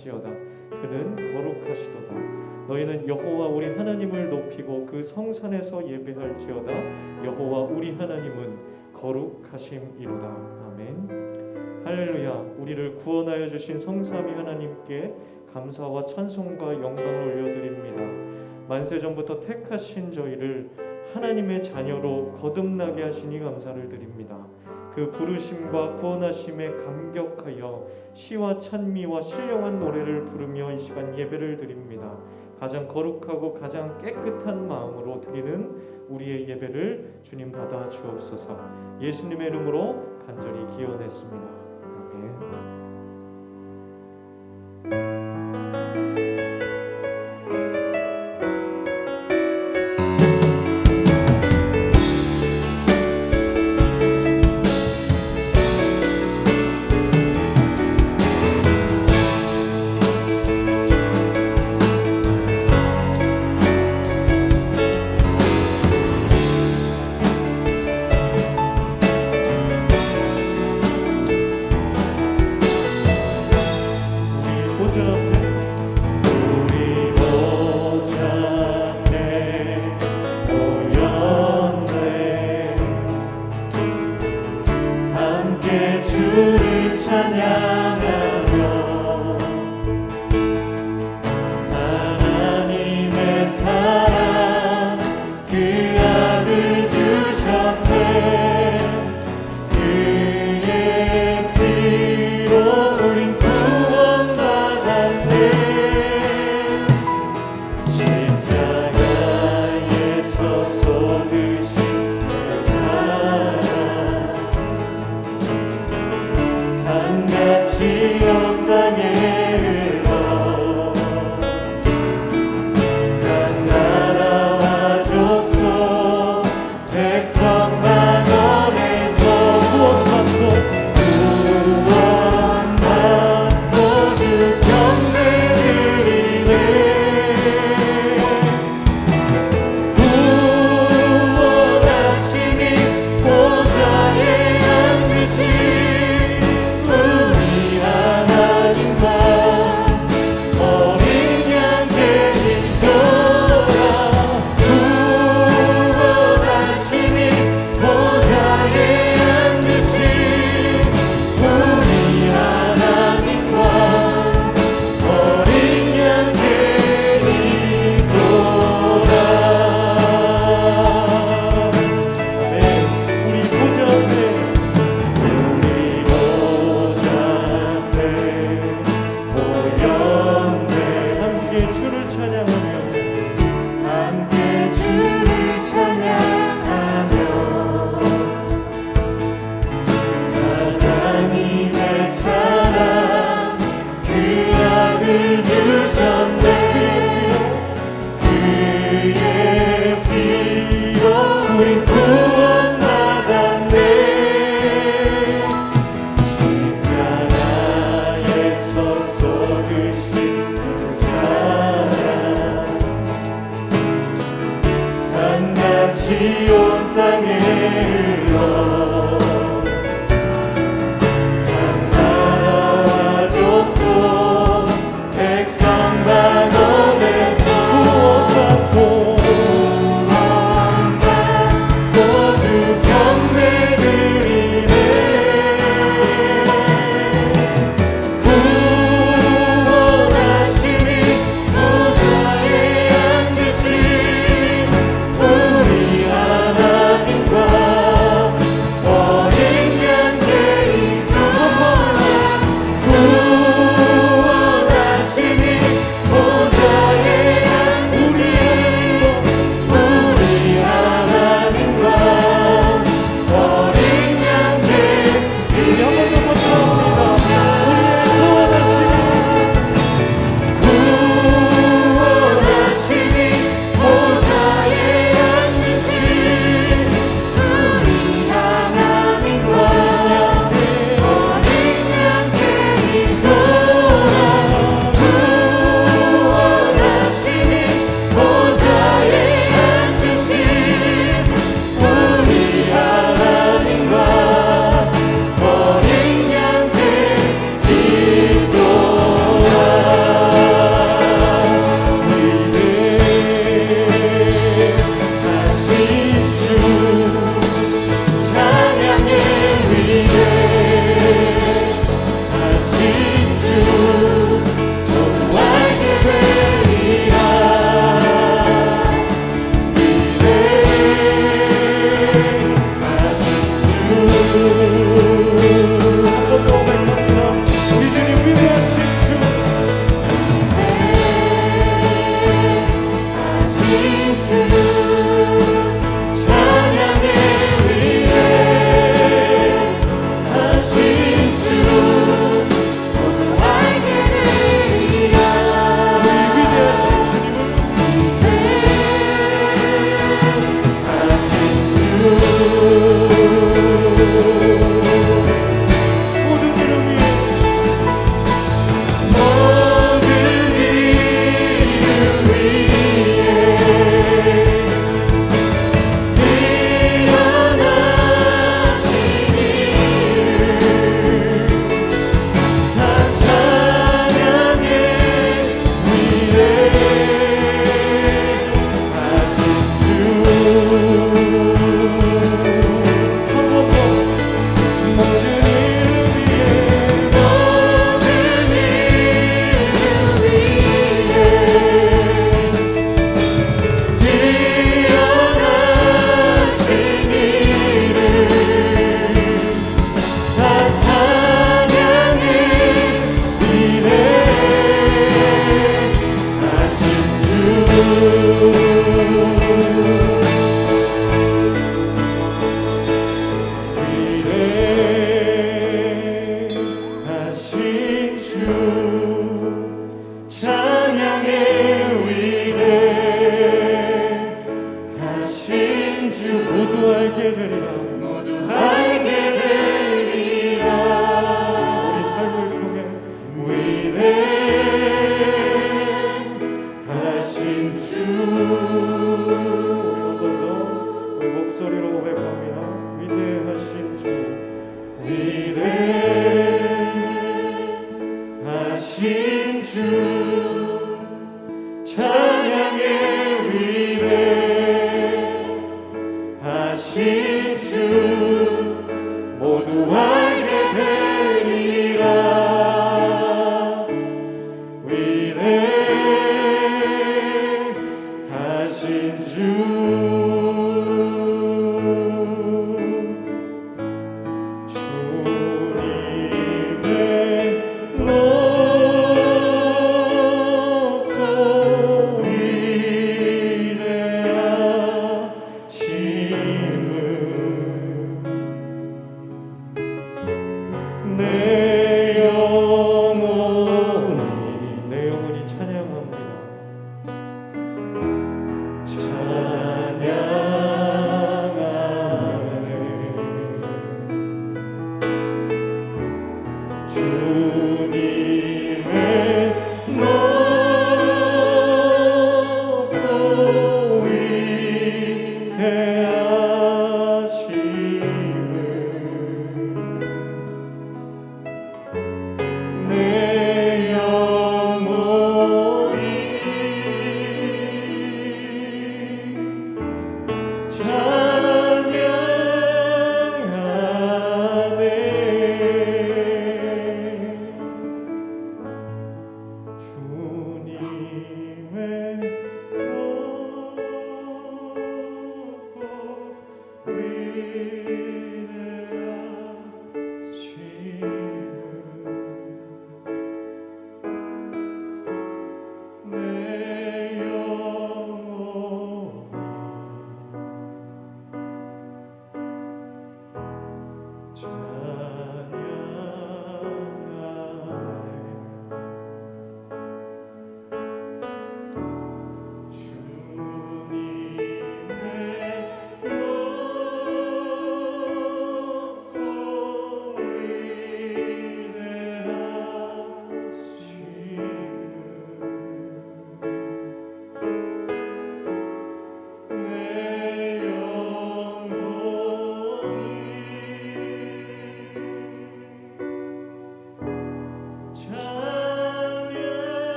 예배할지어다. 그는 거룩하시도다. 너희는 여호와 우리 하나님을 높이고 그 성산에서 예배할지어다. 여호와 우리 하나님은 거룩하심이로다. 아멘. 할렐루야. 우리를 구원하여 주신 성삼위 하나님께 감사와 찬송과 영광을 올려드립니다. 만세전부터 택하신 저희를 하나님의 자녀로 거듭나게 하시니 감사를 드립니다. 그 부르심과 구원하심에 감격하여 시와 찬미와 신령한 노래를 부르며 이 시간 예배를 드립니다. 가장 거룩하고 가장 깨끗한 마음으로 드리는 우리의 예배를 주님 받아 주옵소서. 예수님의 이름으로 간절히 기원했습니다. 아멘. 주를 찬양하며 하나님의 사랑 그 아들 주셨네. 그의 피로 우린 구원받았네. 십자가에서 쏟으신 그 사랑 강같이 온 땅에 흘러 각 나라와 족속 백성 만원에서 구원받고 주 경배 드리네. 구원하시니 보좌에 앉으신 우리 하나님과 어린 양 되리로다. 구원하시니 보좌에 앉으신 우리 하나님과 어린 양 되리로다. 아멘. 우리 보좌 앞에 우리 보좌 앞에 모였네. 함께 주를 찬양하며 함께 주를 찬양하며 하나님의 사랑 그 아들 주셨네. 그의 피로 우린 구원받았네. 십자가에서 쏟으신 그 사랑 강같이 온 땅에 흘러 각 나라와 족속 백성 만원에서 구원받고 주 경배 드리네. 구원하시니 보좌에 앉으신 우리 하나님과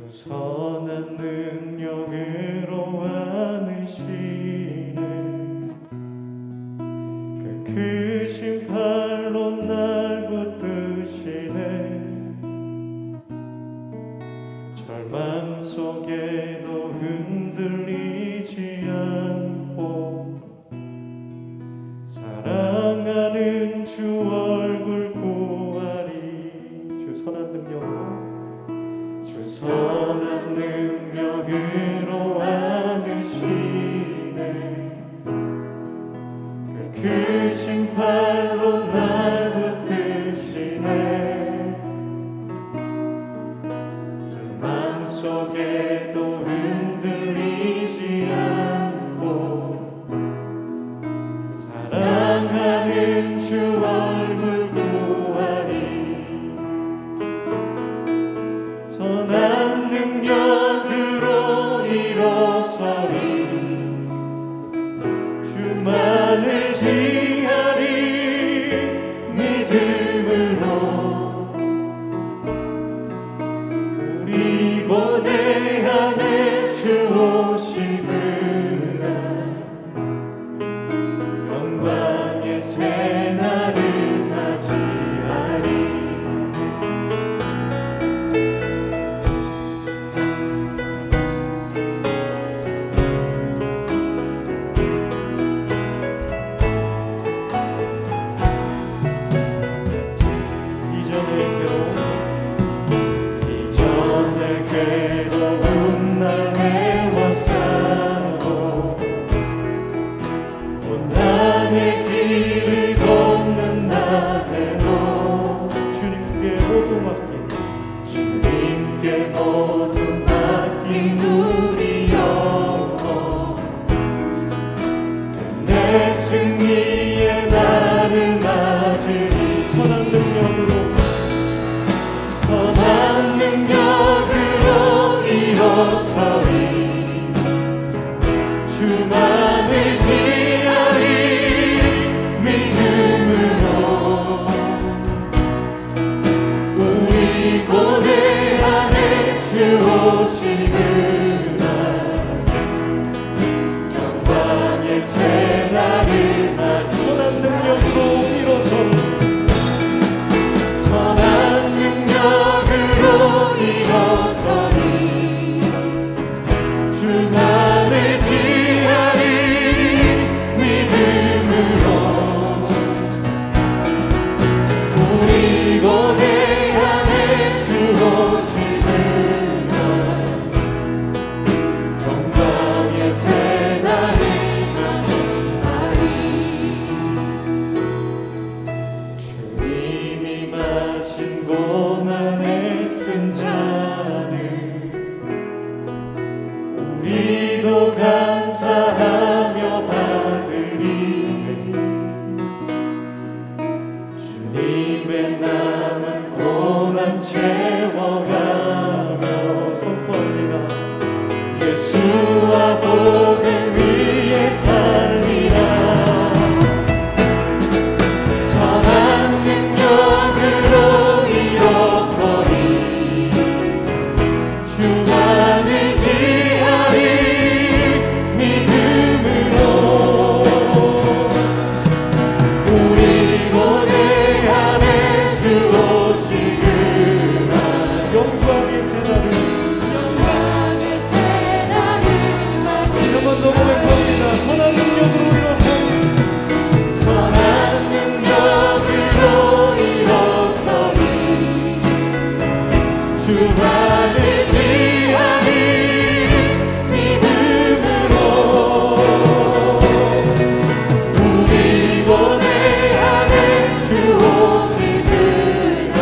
선한 능력으로 안으시네 그 크신 발 채워가며 선포합니다. 예수와 복음 위에 살리라. 선한 능력으로 일어서리. 주만 의지하리. 믿음으로 우리 고뇌 안에 주 오시리라. 영광의 새날을 한 번 더 고백합니다. 선한 능력으로 일어서리. 선한 능력으로 일어서리. 주만 의지하리. 믿음으로 우리 고뇌 안에 주 오실 그날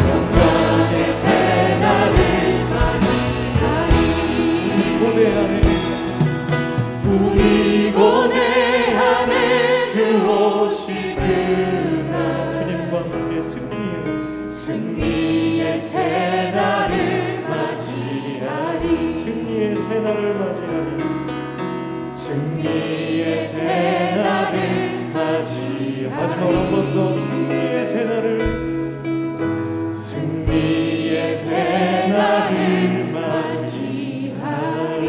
영광의 새날을 맞이하리. 고대 안에 우리 고뇌 안에 주 오실 그날 주님과 함께 승리의 새날을 맞이하리. 승리의 새날을 맞이하리. 승리의 새날을 맞이하리. 마지막으로 한 번 더 승리의 새날을 승리의 새날을 맞이하리.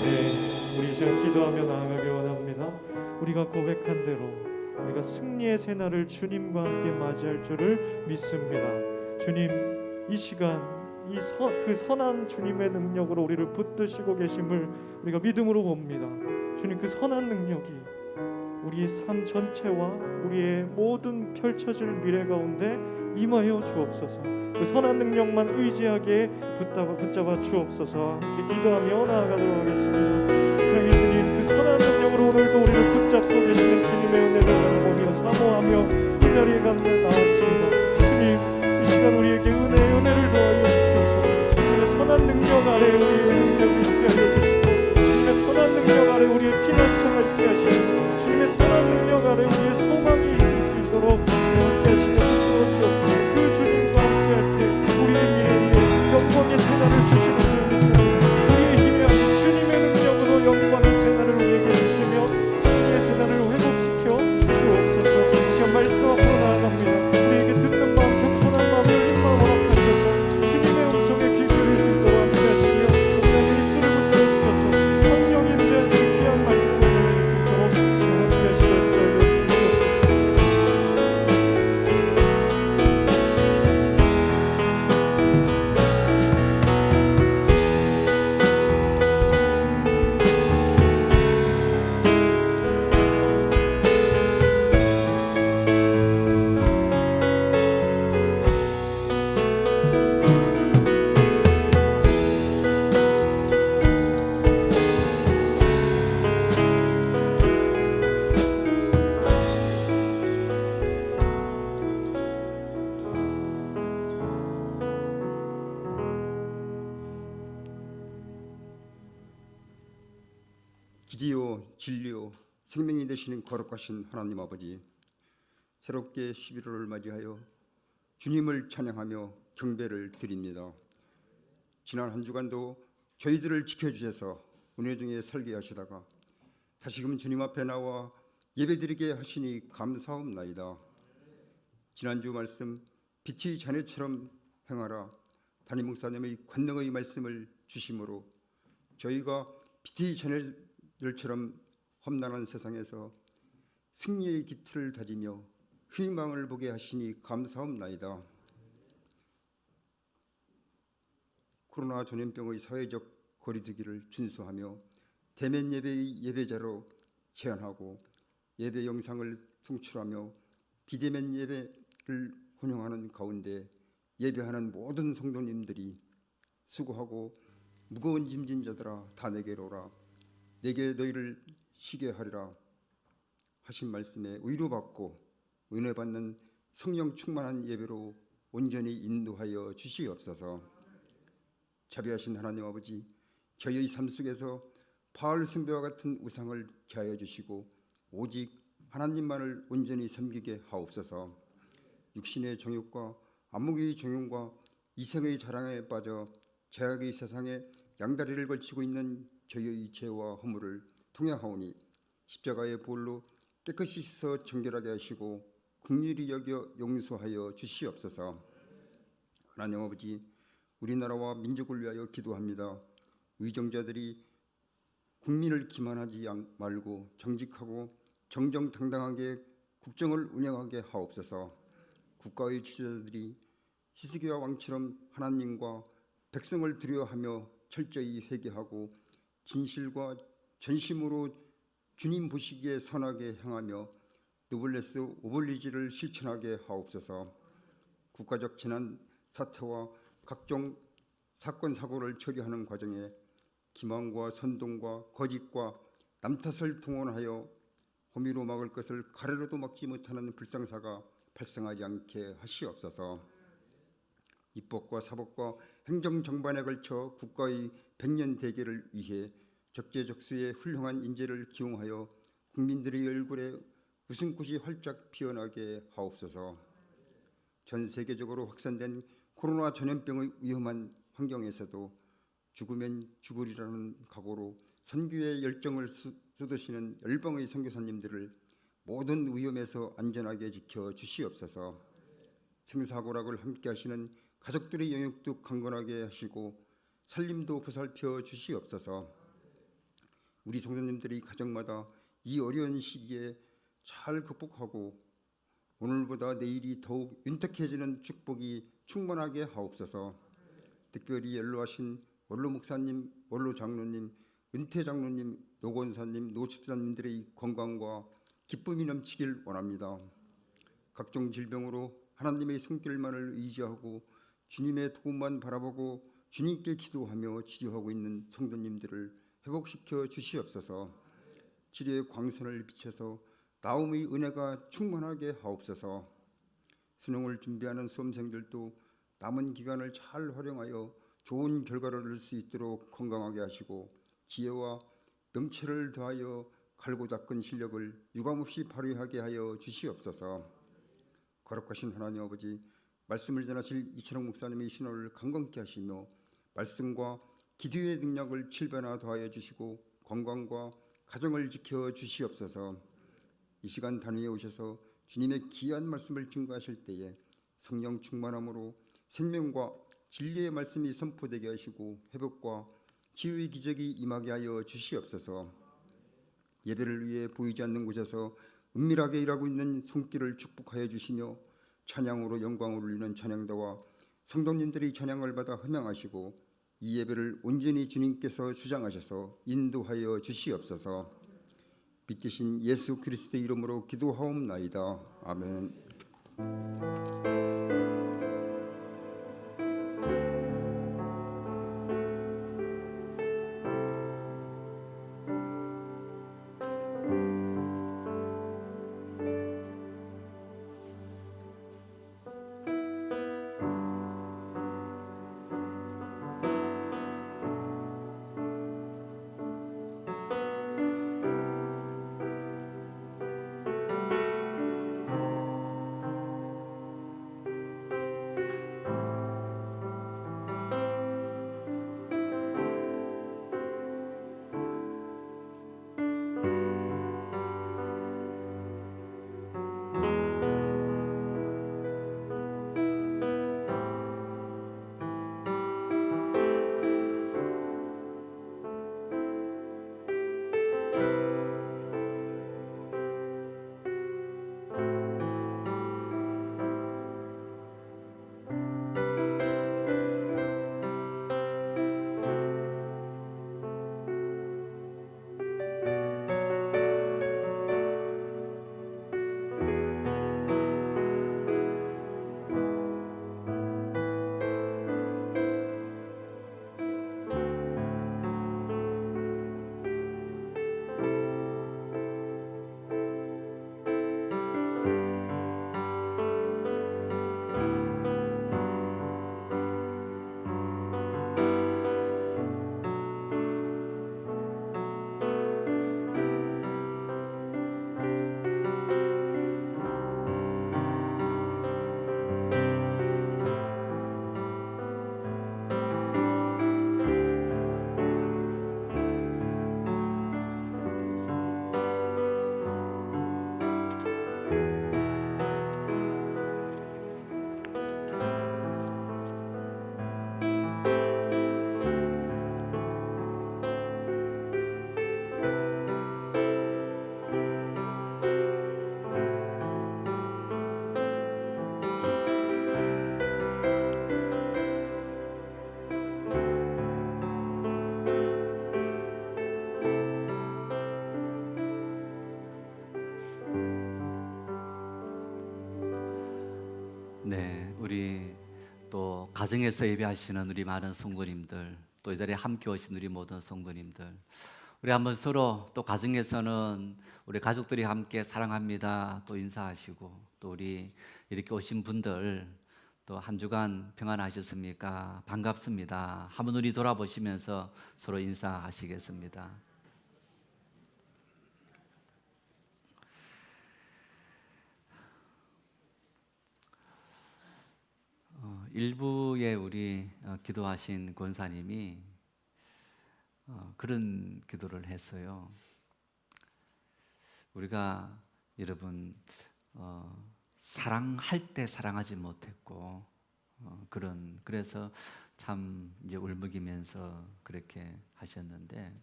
네, 우리 이제 기도하며 나아가기 원합니다. 우리가 고백한 대로 우리가 승리의 새날을 주님과 함께 맞이할 줄을 믿습니다. 주님, 이 시간 그 선한 주님의 능력으로 우리를 붙드시고 계심을 우리가 믿음으로 봅니다. 주님, 그 선한 능력이 우리의 삶 전체와 우리의 모든 펼쳐질 미래 가운데 임하여 주옵소서. 그 선한 능력만 의지하게 붙잡아 주옵소서. 함께 기도하며 나아가도록 하겠습니다. 사랑의 주님, 그 선한 능력으로 오늘도 우리를 붙잡고 계시는 주님의 은혜를 바라보며 사모하며 이 자리에 나왔습니다. 주님, 이 시간 우리에게 은혜를 더하여 주셔서 주님의 선한 능력 아래 우리의 능력을 있게 하여 주시고 주님의 선한 능력 아래 우리의 피난처가 있게 하시고 주님의 선한 능력 아래 우리의 소망이 있을 수 있도록 주님 함께 하시며 붙들어 주옵소서. 그 주님과 함께 할 때 우리의 미래에 영광의 새날을 주시는 줄 믿습니다. 우리의 힘이 아닌 주님의 능력으로 영광의 새날을 우리에게 주시며 승리의 새날을 회복시켜 주옵소서. 이 시간 말씀 앞으로 나아갑니다. 우리에게 듣는 마음, 겸손한 마음, 열린 마음 허락하셔서 주님의 음성에 귀 기울일 수 있도록 함께 하시며 목사님 입술을 붙들어 주셔서 성령 임재하시는 귀한 말씀을 전해줄 수 있도록 이 시간 함께 하시고 역사하여 주시옵소서. 길이요 진리요 생명이 되시는 거룩하신 하나님 아버지, 새롭게 11월을 맞이하여 주님을 찬양하며 경배를 드립니다. 지난 한 주간도 저희들을 지켜주셔서 은혜 중에 설계 하시다가 다시금 주님 앞에 나와 예배드리게 하시니 감사옵나이다. 지난주 말씀 빛이 자네처럼 행하라 담임 목사님의 권능의 말씀을 주심으로 저희가 빛이 자네들처럼 험난한 세상에서 승리의 기틀을 다지며 희망을 보게 하시니 감사옵나이다. 코로나 전염병의 사회적 거리두기를 준수하며 대면 예배의 예배자로 제안하고 예배 영상을 송출하며 비대면 예배를 혼용하는 가운데 예배하는 모든 성도님들이 수고하고 무거운 짐진 자들아 다 내게로 오라 내게 너희를 쉬게 하리라 하신 말씀에 위로받고 은혜받는 성령 충만한 예배로 온전히 인도하여 주시옵소서. 자비하신 하나님 아버지, 저희의 삶 속에서 바알 숭배와 같은 우상을 제하여 주시고 오직 하나님만을 온전히 섬기게 하옵소서. 육신의 정욕과 안목의 종용과 이생의 자랑에 빠져 죄악의 세상에 양다리를 걸치고 있는 저희의 죄와 허물을 통회하오니 십자가의 보혈로 깨끗이 씻어 정결하게 하시고 긍휼히 여겨 용서하여 주시옵소서. 하나님 아버지, 우리나라와 민족을 위하여 기도합니다. 의정자들이 국민을 기만하지 말고 정직하고 정정당당하게 국정을 운영하게 하옵소서. 국가의 지도자들이 히스기야 왕처럼 하나님과 백성을 두려워하며 철저히 회개하고 진실과 전심으로 주님 보시기에 선하게 행하며 노블레스 오블리지를 실천하게 하옵소서. 국가적 재난 사태와 각종 사건 사고를 처리하는 과정에 기만과 선동과 거짓과 남탓을 동원하여 호미로 막을 것을 가래로도 막지 못하는 불상사가 발생하지 않게 하시옵소서. 입법과 사법과 행정 정반에 걸쳐 국가의 백년 대계를 위해 적재적소의 훌륭한 인재를 기용하여 국민들의 얼굴에 웃음꽃이 활짝 피어나게 하옵소서. 전 세계적으로 확산된 코로나 전염병의 위험한 환경에서도 죽으면 죽으리라는 각오로 선교의 열정을 쏟으시는 열방의 선교사님들을 모든 위험에서 안전하게 지켜 주시옵소서. 생사고락을 함께 하시는 가족들의 영역도 강건하게 하시고 살림도 보살펴 주시옵소서. 우리 성도님들이 가정마다 이 어려운 시기에 잘 극복하고 오늘보다 내일이 더욱 윤택해지는 축복이 충만하게 하옵소서. 특별히 연로하신 원로 목사님, 원로 장로님, 은퇴 장로님, 노권사님, 노집사님들의 건강과 기쁨이 넘치길 원합니다. 각종 질병으로 하나님의 손길만을 의지하고 주님의 도움만 바라보고 주님께 기도하며 치료하고 있는 성도님들을 회복시켜 주시옵소서. 치료의 광선을 비춰서 나음의 은혜가 충만하게 하옵소서. 수능을 준비하는 수험생들도 남은 기간을 잘 활용하여 좋은 결과를 얻을 수 있도록 건강하게 하시고 지혜와 명철을 더하여 갈고 닦은 실력을 유감없이 발휘하게 하여 주시옵소서. 거룩하신 하나님 아버지, 말씀을 전하실 이철홍 목사님의 신호를 강건케 하시며 말씀과 기도의 능력을 7배나 더하여 주시고 건강과 가정을 지켜 주시옵소서. 이 시간 단위에 오셔서 주님의 귀한 말씀을 증거하실 때에 성령 충만함으로 생명과 진리의 말씀이 선포되게 하시고 회복과 치유의 기적이 임하게 하여 주시옵소서. 예배를 위해 보이지 않는 곳에서 은밀하게 일하고 있는 손길을 축복하여 주시며 찬양으로 영광을 올리는 찬양대와 성도님들이 찬양을 받아 흠양하시고 이 예배를 온전히 주님께서 주장하셔서 인도하여 주시옵소서. 빛이신 예수 그리스도의 이름으로 기도하옵나이다. 아멘. 네, 우리 또 가정에서 예배하시는 우리 많은 성도님들, 또 이 자리에 함께 오신 우리 모든 성도님들, 우리 한번 서로 또 가정에서는 우리 가족들이 함께 사랑합니다 또 인사하시고, 또 우리 이렇게 오신 분들 또 한 주간 평안하셨습니까? 반갑습니다. 한번 우리 돌아보시면서 서로 인사하시겠습니다. 일부에 우리 기도하신 권사님이 그런 기도를 했어요. 우리가 여러분 사랑할 때 사랑하지 못했고 그래서 참 이제 울먹이면서 그렇게 하셨는데,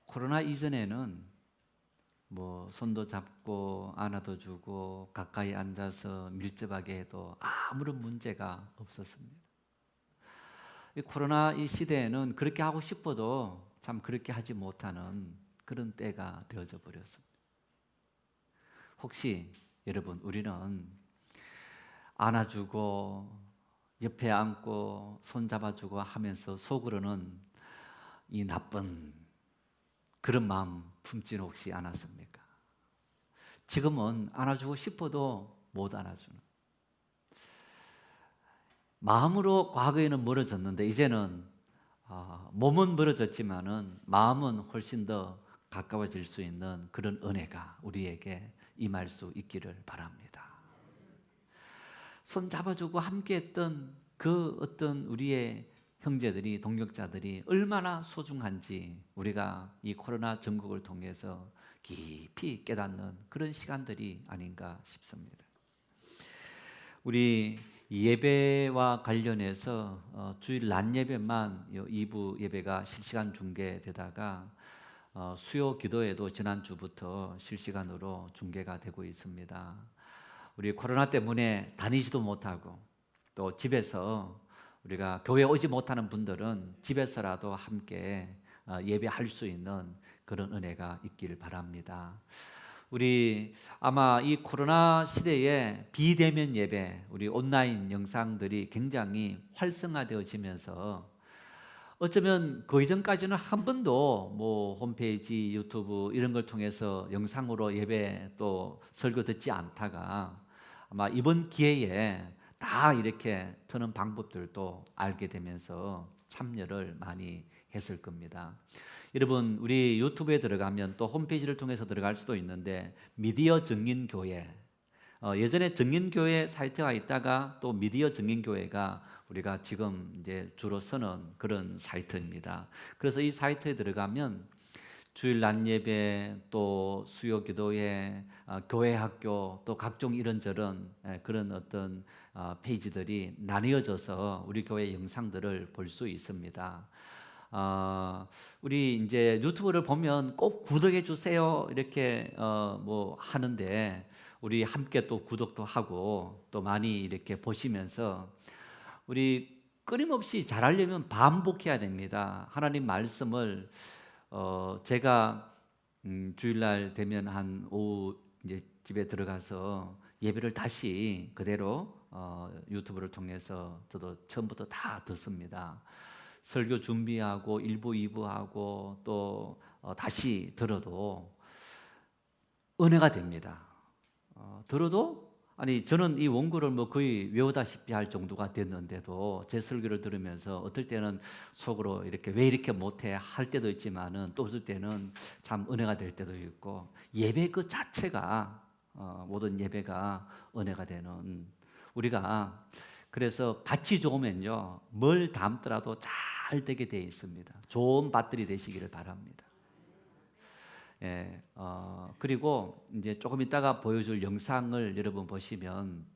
코로나 이전에는 뭐 손도 잡고 안아도 주고 가까이 앉아서 밀접하게 해도 아무런 문제가 없었습니다. 이 코로나 이 시대에는 그렇게 하고 싶어도 참 그렇게 하지 못하는 그런 때가 되어져 버렸습니다. 혹시 여러분, 우리는 안아주고 옆에 앉고 손 잡아주고 하면서 속으로는 이 나쁜 그런 마음 품지는 혹시 않았습니까? 지금은 안아주고 싶어도 못 안아주는, 마음으로 과거에는 멀어졌는데 이제는 몸은 멀어졌지만은 마음은 훨씬 더 가까워질 수 있는 그런 은혜가 우리에게 임할 수 있기를 바랍니다. 손 잡아주고 함께했던 그 어떤 우리의 형제들이, 동역자들이 얼마나 소중한지 우리가 이 코로나 전국을 통해서 깊이 깨닫는 그런 시간들이 아닌가 싶습니다. 우리 예배와 관련해서 주일 낮 예배만 2부 예배가 실시간 중계되다가 수요 기도회도 지난주부터 실시간으로 중계가 되고 있습니다. 우리 코로나 때문에 다니지도 못하고 또 집에서 우리가 교회 오지 못하는 분들은 집에서라도 함께 예배할 수 있는 그런 은혜가 있기를 바랍니다. 우리 아마 이 코로나 시대에 비대면 예배, 우리 온라인 영상들이 굉장히 활성화되어지면서 어쩌면 그 이전까지는 한 번도 뭐 홈페이지, 유튜브 이런 걸 통해서 영상으로 예배 또 설교 듣지 않다가 아마 이번 기회에 다 이렇게 트는 방법들도 알게 되면서 참여를 많이 했을 겁니다. 여러분, 우리 유튜브에 들어가면 또 홈페이지를 통해서 들어갈 수도 있는데 미디어 증인교회, 예전에 증인교회 사이트가 있다가 또 미디어 증인교회가 우리가 지금 이제 주로 쓰는 그런 사이트입니다. 그래서 이 사이트에 들어가면 주일 낮 예배, 또 수요 기도회, 교회 학교, 또 각종 이런저런 그런 어떤 페이지들이 나뉘어져서 우리 교회 영상들을 볼 수 있습니다. 우리 이제 유튜브를 보면 꼭 구독해 주세요 이렇게 뭐 하는데, 우리 함께 또 구독도 하고 또 많이 이렇게 보시면서 우리 끊임없이 잘하려면 반복해야 됩니다. 하나님 말씀을 제가 주일날 되면 한 오후 이제 집에 들어가서 예배를 다시 그대로 유튜브를 통해서 저도 처음부터 다 듣습니다. 설교 준비하고 1부, 2부 하고 또 다시 들어도 은혜가 됩니다. 들어도 아니 저는 이 원고를 뭐 거의 외우다시피 할 정도가 됐는데도 제 설교를 들으면서 어떨 때는 속으로 이렇게 왜 이렇게 못해 할 때도 있지만은 또 어떨 때는 참 은혜가 될 때도 있고, 예배 그 자체가 모든 예배가 은혜가 되는 우리가, 그래서 밭이 좋으면요 뭘 담더라도 잘 되게 되어 있습니다. 좋은 밭들이 되시기를 바랍니다. 예, 그리고 이제 조금 이따가 보여줄 영상을 여러분 보시면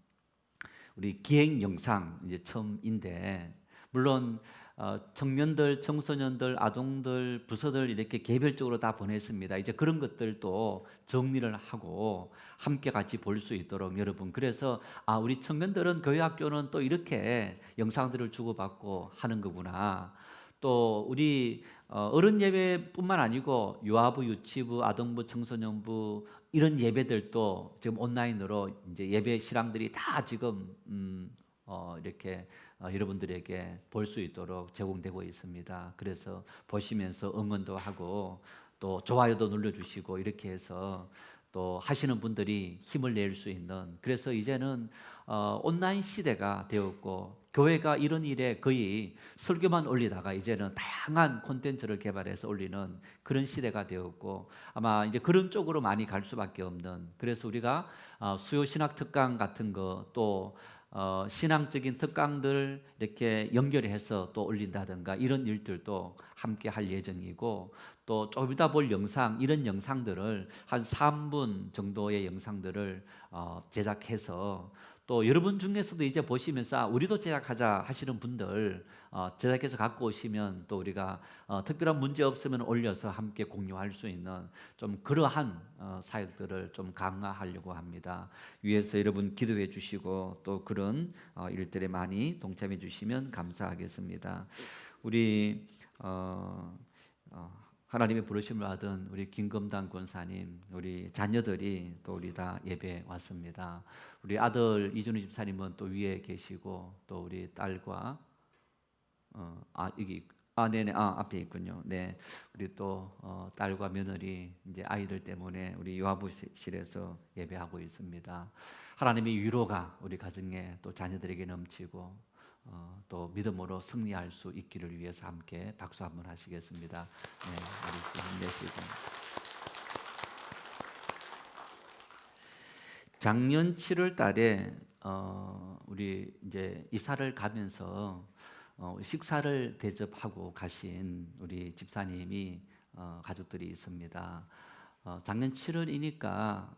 우리 기획 영상 이제 처음인데, 물론 청년들, 청소년들, 아동들, 부서들 이렇게 개별적으로 다 보냈습니다. 이제 그런 것들도 정리를 하고 함께 같이 볼 수 있도록 여러분, 그래서 우리 청년들은 교회 학교는 또 이렇게 영상들을 주고받고 하는 거구나. 또 우리 어른 예배뿐만 아니고 유아부, 유치부, 아동부, 청소년부 이런 예배들도 지금 온라인으로 이제 예배 실황들이 다 지금 이렇게 여러분들에게 볼 수 있도록 제공되고 있습니다. 그래서 보시면서 응원도 하고 또 좋아요도 눌러주시고 이렇게 해서 또 하시는 분들이 힘을 낼 수 있는, 그래서 이제는 온라인 시대가 되었고 교회가 이런 일에 거의 설교만 올리다가 이제는 다양한 콘텐츠를 개발해서 올리는 그런 시대가 되었고 아마 이제 그런 쪽으로 많이 갈 수밖에 없는, 그래서 우리가 수요 신학 특강 같은 거또 신앙적인 특강들 이렇게 연결해서 또 올린다든가 이런 일들도 함께 할 예정이고, 또 조금 이따 볼 영상, 이런 영상들을 한 3분 정도의 영상들을 제작해서 또 여러분 중에서도 이제 보시면서 우리도 제작하자 하시는 분들 제작해서 갖고 오시면 또 우리가 특별한 문제 없으면 올려서 함께 공유할 수 있는 좀 그러한 사역들을 좀 강화하려고 합니다. 위에서 여러분 기도해 주시고 또 그런 일들에 많이 동참해 주시면 감사하겠습니다. 우리 하나님의 부르심을 받은 우리 김금당 권사님, 우리 자녀들이 또 우리 다 예배 왔습니다. 우리 아들 이준우 집사님은 또 위에 계시고 또 우리 딸과 여기 네네 앞에 있군요. 네, 우리 또 딸과 며느리 이제 아이들 때문에 우리 요아부실에서 예배하고 있습니다. 하나님의 위로가 우리 가정에 또 자녀들에게 넘치고 또 믿음으로 승리할 수 있기를 위해서 함께 박수 한번 하시겠습니다. 네, 우리 힘내시고. 작년 7월 달에 우리 이제 이사를 가면서 식사를 대접하고 가신 우리 집사님이 가족들이 있습니다. 작년 7월이니까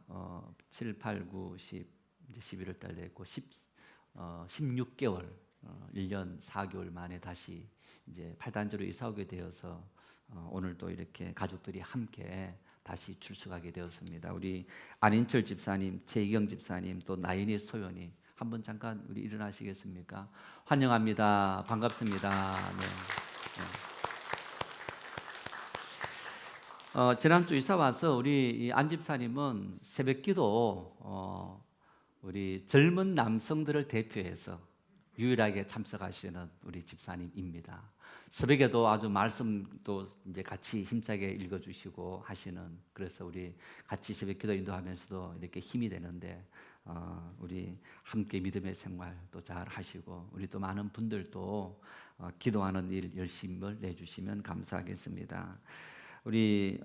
7, 8, 9, 10, 이제 11월 달 됐고 16개월 1년 4개월 만에 다시 이제 8단지로 이사 오게 되어서 오늘 또 이렇게 가족들이 함께 다시 출석하게 되었습니다. 우리 안인철 집사님, 최희경 집사님, 또 나인의 소연이 한번 잠깐 우리 일어나시겠습니까? 환영합니다. 반갑습니다. 네. 네. 지난주 이사 와서 우리 안 집사님은 새벽기도 우리 젊은 남성들을 대표해서 유일하게 참석하시는 우리 집사님입니다. 새벽에도 아주 말씀도 이제 같이 힘차게 읽어주시고 하시는, 그래서 우리 같이 새벽기도 인도하면서도 이렇게 힘이 되는데 우리 함께 믿음의 생활도 잘 하시고 우리 또 많은 분들도 기도하는 일 열심을 내주시면 감사하겠습니다. 우리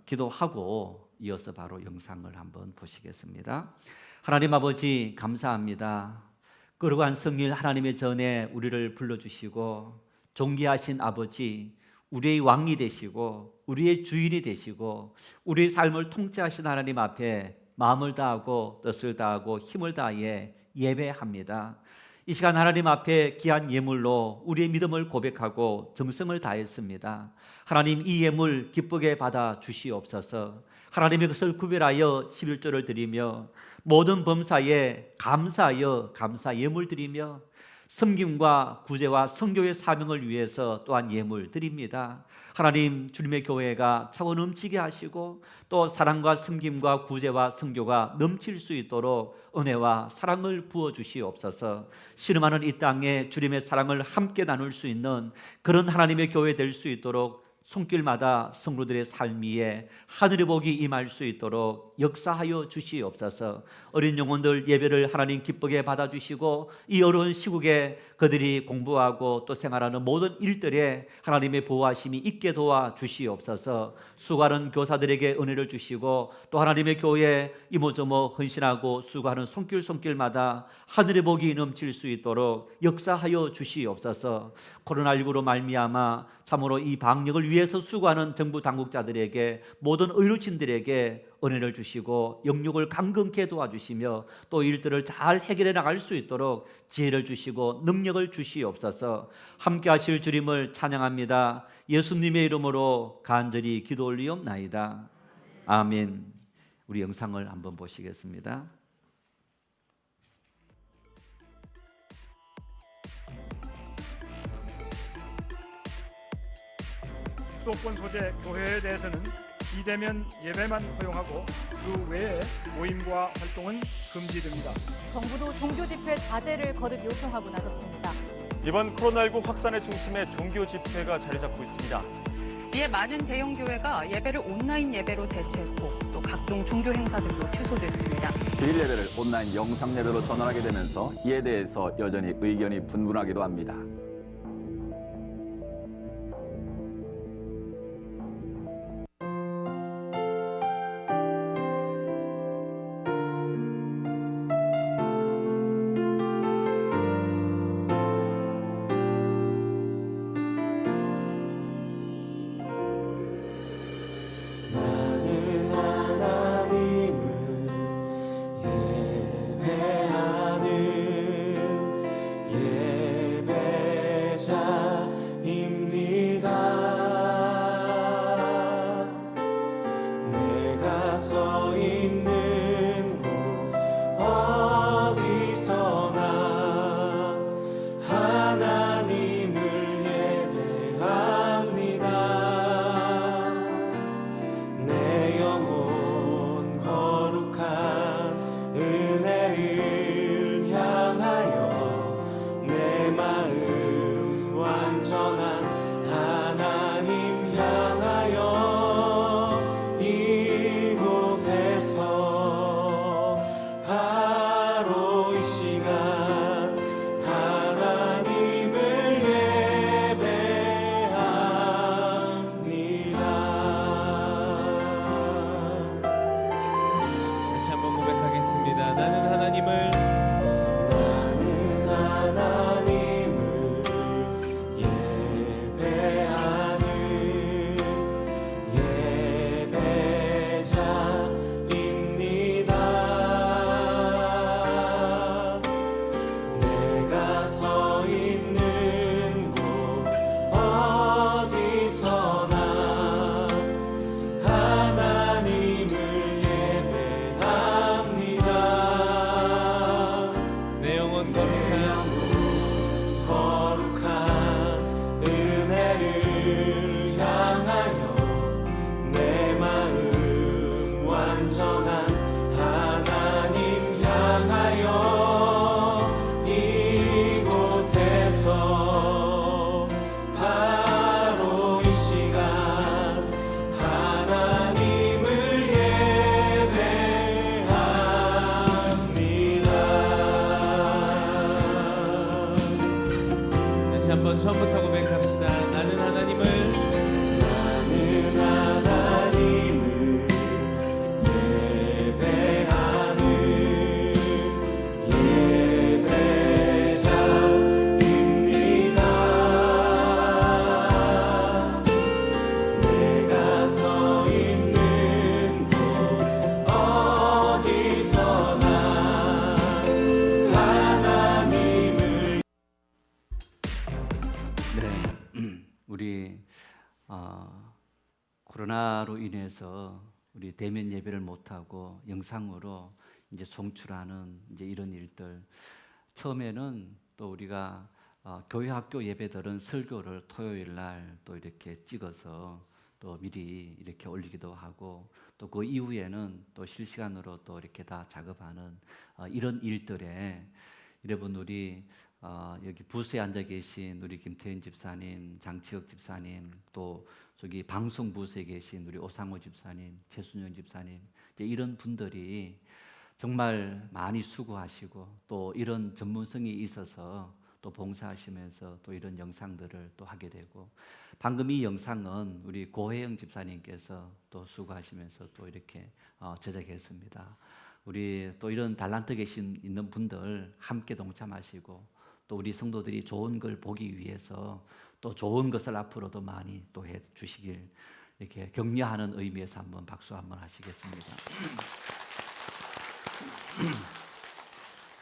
기도하고 이어서 바로 영상을 한번 보시겠습니다. 하나님 아버지 감사합니다. 거룩한 성일 하나님의 전에 우리를 불러주시고 존귀하신 아버지, 우리의 왕이 되시고 우리의 주인이 되시고 우리의 삶을 통치하신 하나님 앞에 마음을 다하고 뜻을 다하고 힘을 다해 예배합니다. 이 시간 하나님 앞에 귀한 예물로 우리의 믿음을 고백하고 정성을 다했습니다. 하나님 이 예물 기쁘게 받아 주시옵소서. 하나님의 것을 구별하여 11조를 드리며 모든 범사에 감사하여 감사 예물 드리며 섬김과 구제와 선교의 사명을 위해서 또한 예물 드립니다. 하나님 주님의 교회가 차고 넘치게 하시고 또 사랑과 섬김과 구제와 선교가 넘칠 수 있도록 은혜와 사랑을 부어주시옵소서. 신음하는 이 땅에 주님의 사랑을 함께 나눌 수 있는 그런 하나님의 교회 될 수 있도록 손길마다 성도들의 삶 위에 하늘의 복이 임할 수 있도록 역사하여 주시옵소서. 어린 영혼들 예배를 하나님 기쁘게 받아주시고 이 어려운 시국에 그들이 공부하고 또 생활하는 모든 일들에 하나님의 보호하심이 있게 도와주시옵소서. 수고하는 교사들에게 은혜를 주시고 또 하나님의 교회 이모저모 헌신하고 수고하는 손길마다 하늘의 복이 넘칠 수 있도록 역사하여 주시옵소서. 코로나19로 말미암아 참으로 이 방역을 위해서 수고하는 정부 당국자들에게 모든 의료진들에게 은혜를 주시고 영육을 강건케 도와주시며 또 일들을 잘 해결해 나갈 수 있도록 지혜를 주시고 능력을 주시옵소서. 함께 하실 주님을 찬양합니다. 예수님의 이름으로 간절히 기도 올리옵나이다. 아멘. 우리 영상을 한번 보시겠습니다. 수도권 소재 교회에 대해서는 비대면 예배만 허용하고 그 외에 모임과 활동은 금지됩니다. 정부도 종교 집회 자제를 거듭 요청하고 나섰습니다. 이번 코로나19 확산의 중심에 종교 집회가 자리 잡고 있습니다. 이에 많은 대형 교회가 예배를 온라인 예배로 대체했고 또 각종 종교 행사들도 취소됐습니다. 주일 예배를 온라인 영상 예배로 전환하게 되면서 이에 대해서 여전히 의견이 분분하기도 합니다. 나는 하나님을 예배하는 예배자입니다. 내가 서 있는 곳 어디서나 하나님을 예배합니다. 내 영혼 거룩한 은혜를 향하여 내 마음 완전한 하나님 향하여 이곳에서 바로 이 시간 하나님을 예배합니다. 다시 한번 고백하겠습니다. 나는 하나님을 예배하는 예배자입니다. 내가 서 있는 곳 어디서나 하나님을 예배합니다. 내 영혼 거룩한 은혜를 향하여 내 마음 완전한 하나님 향하여 이곳에서 바로 이 시간 하나님을 예배합니다. 다시 한번 처음부터 고백합시다. 나는 하나님을 예배하는 예배자입니다. 내가 서 있는 곳 어디서나 하나님을 네, 우리 코로나로 인해서 우리 대면 예배를 못하고 영상으로 이제 송출하는 이제 이런 일들. 처음에는 또 우리가 교회 학교 예배들은 설교를 토요일 날 또 이렇게 찍어서 또 미리 이렇게 올리기도 하고 또 그 이후에는 또 실시간으로 또 이렇게 다 작업하는 이런 일들에 여러분 우리 여기 부스에 앉아 계신 우리 김태현 집사님, 장치혁 집사님, 또 저기 방송 부스에 계신 우리 오상호 집사님, 최순영 집사님, 이제 이런 분들이 정말 많이 수고하시고 또 이런 전문성이 있어서 또 봉사하시면서 또 이런 영상들을 또 하게 되고 방금 이 영상은 우리 고혜영 집사님께서 또 수고하시면서 또 이렇게 제작했습니다. 우리 또 이런 달란트 계신 있는 분들 함께 동참하시고 또 우리 성도들이 좋은 걸 보기 위해서 또 좋은 것을 앞으로도 많이 또 해 주시길 이렇게 격려하는 의미에서 한번 박수 한번 하시겠습니다.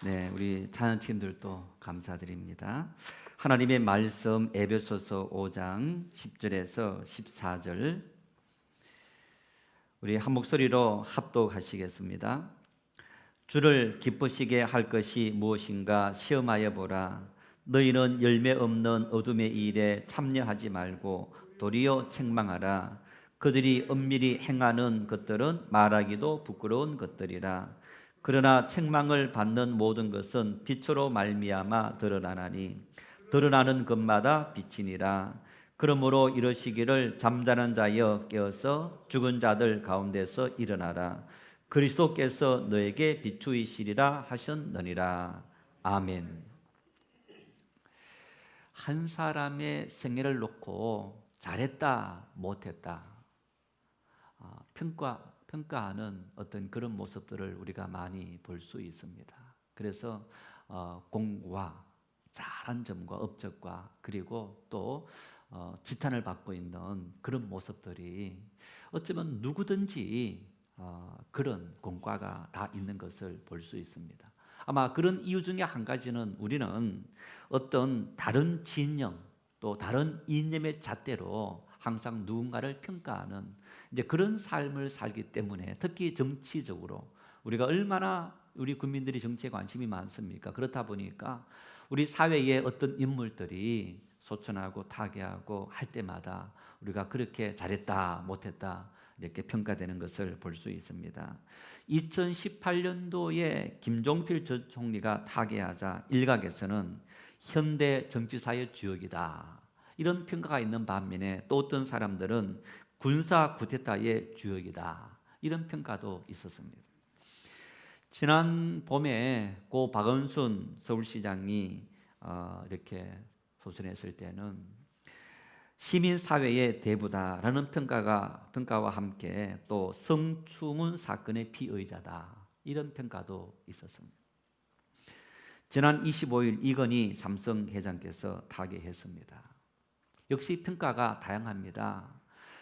네, 우리 찬양팀들도 감사드립니다. 하나님의 말씀 에베소서 5장 10절에서 14절 우리 한 목소리로 합독하시겠습니다. 주를 기쁘시게 할 것이 무엇인가 시험하여 보라. 너희는 열매 없는 어둠의 일에 참여하지 말고 도리어 책망하라. 그들이 엄밀히 행하는 것들은 말하기도 부끄러운 것들이라. 그러나 책망을 받는 모든 것은 빛으로 말미암아 드러나나니 드러나는 것마다 빛이니라. 그러므로 이러시기를 잠자는 자여 깨어서 죽은 자들 가운데서 일어나라. 그리스도께서 너에게 비추이시리라 하셨느니라. 아멘. 한 사람의 생애를 놓고 잘했다 못했다 평가하는 어떤 그런 모습들을 우리가 많이 볼 수 있습니다. 그래서 공과 잘한 점과 업적과 그리고 또 지탄을 받고 있는 그런 모습들이 어쩌면 누구든지 그런 공과가 다 있는 것을 볼 수 있습니다. 아마 그런 이유 중에 한 가지는 우리는 어떤 다른 진영 또 다른 이념의 잣대로 항상 누군가를 평가하는 이제 그런 삶을 살기 때문에 특히 정치적으로 우리가 얼마나 우리 국민들이 정치에 관심이 많습니까? 그렇다 보니까 우리 사회의 어떤 인물들이 소천하고 타계하고 할 때마다 우리가 그렇게 잘했다 못했다 이렇게 평가되는 것을 볼 수 있습니다. 2018년도에 김종필 전 총리가 타계하자 일각에서는 현대 정치사의 주역이다 이런 평가가 있는 반면에 또 어떤 사람들은 군사 쿠데타의 주역이다 이런 평가도 있었습니다. 지난 봄에 고 박원순 서울시장이 이렇게 소선했을 때는 시민사회의 대부다라는 평가와 함께 또 성추문 사건의 피의자다 이런 평가도 있었습니다. 지난 25일 이건희 삼성 회장께서 타계했습니다. 역시 평가가 다양합니다.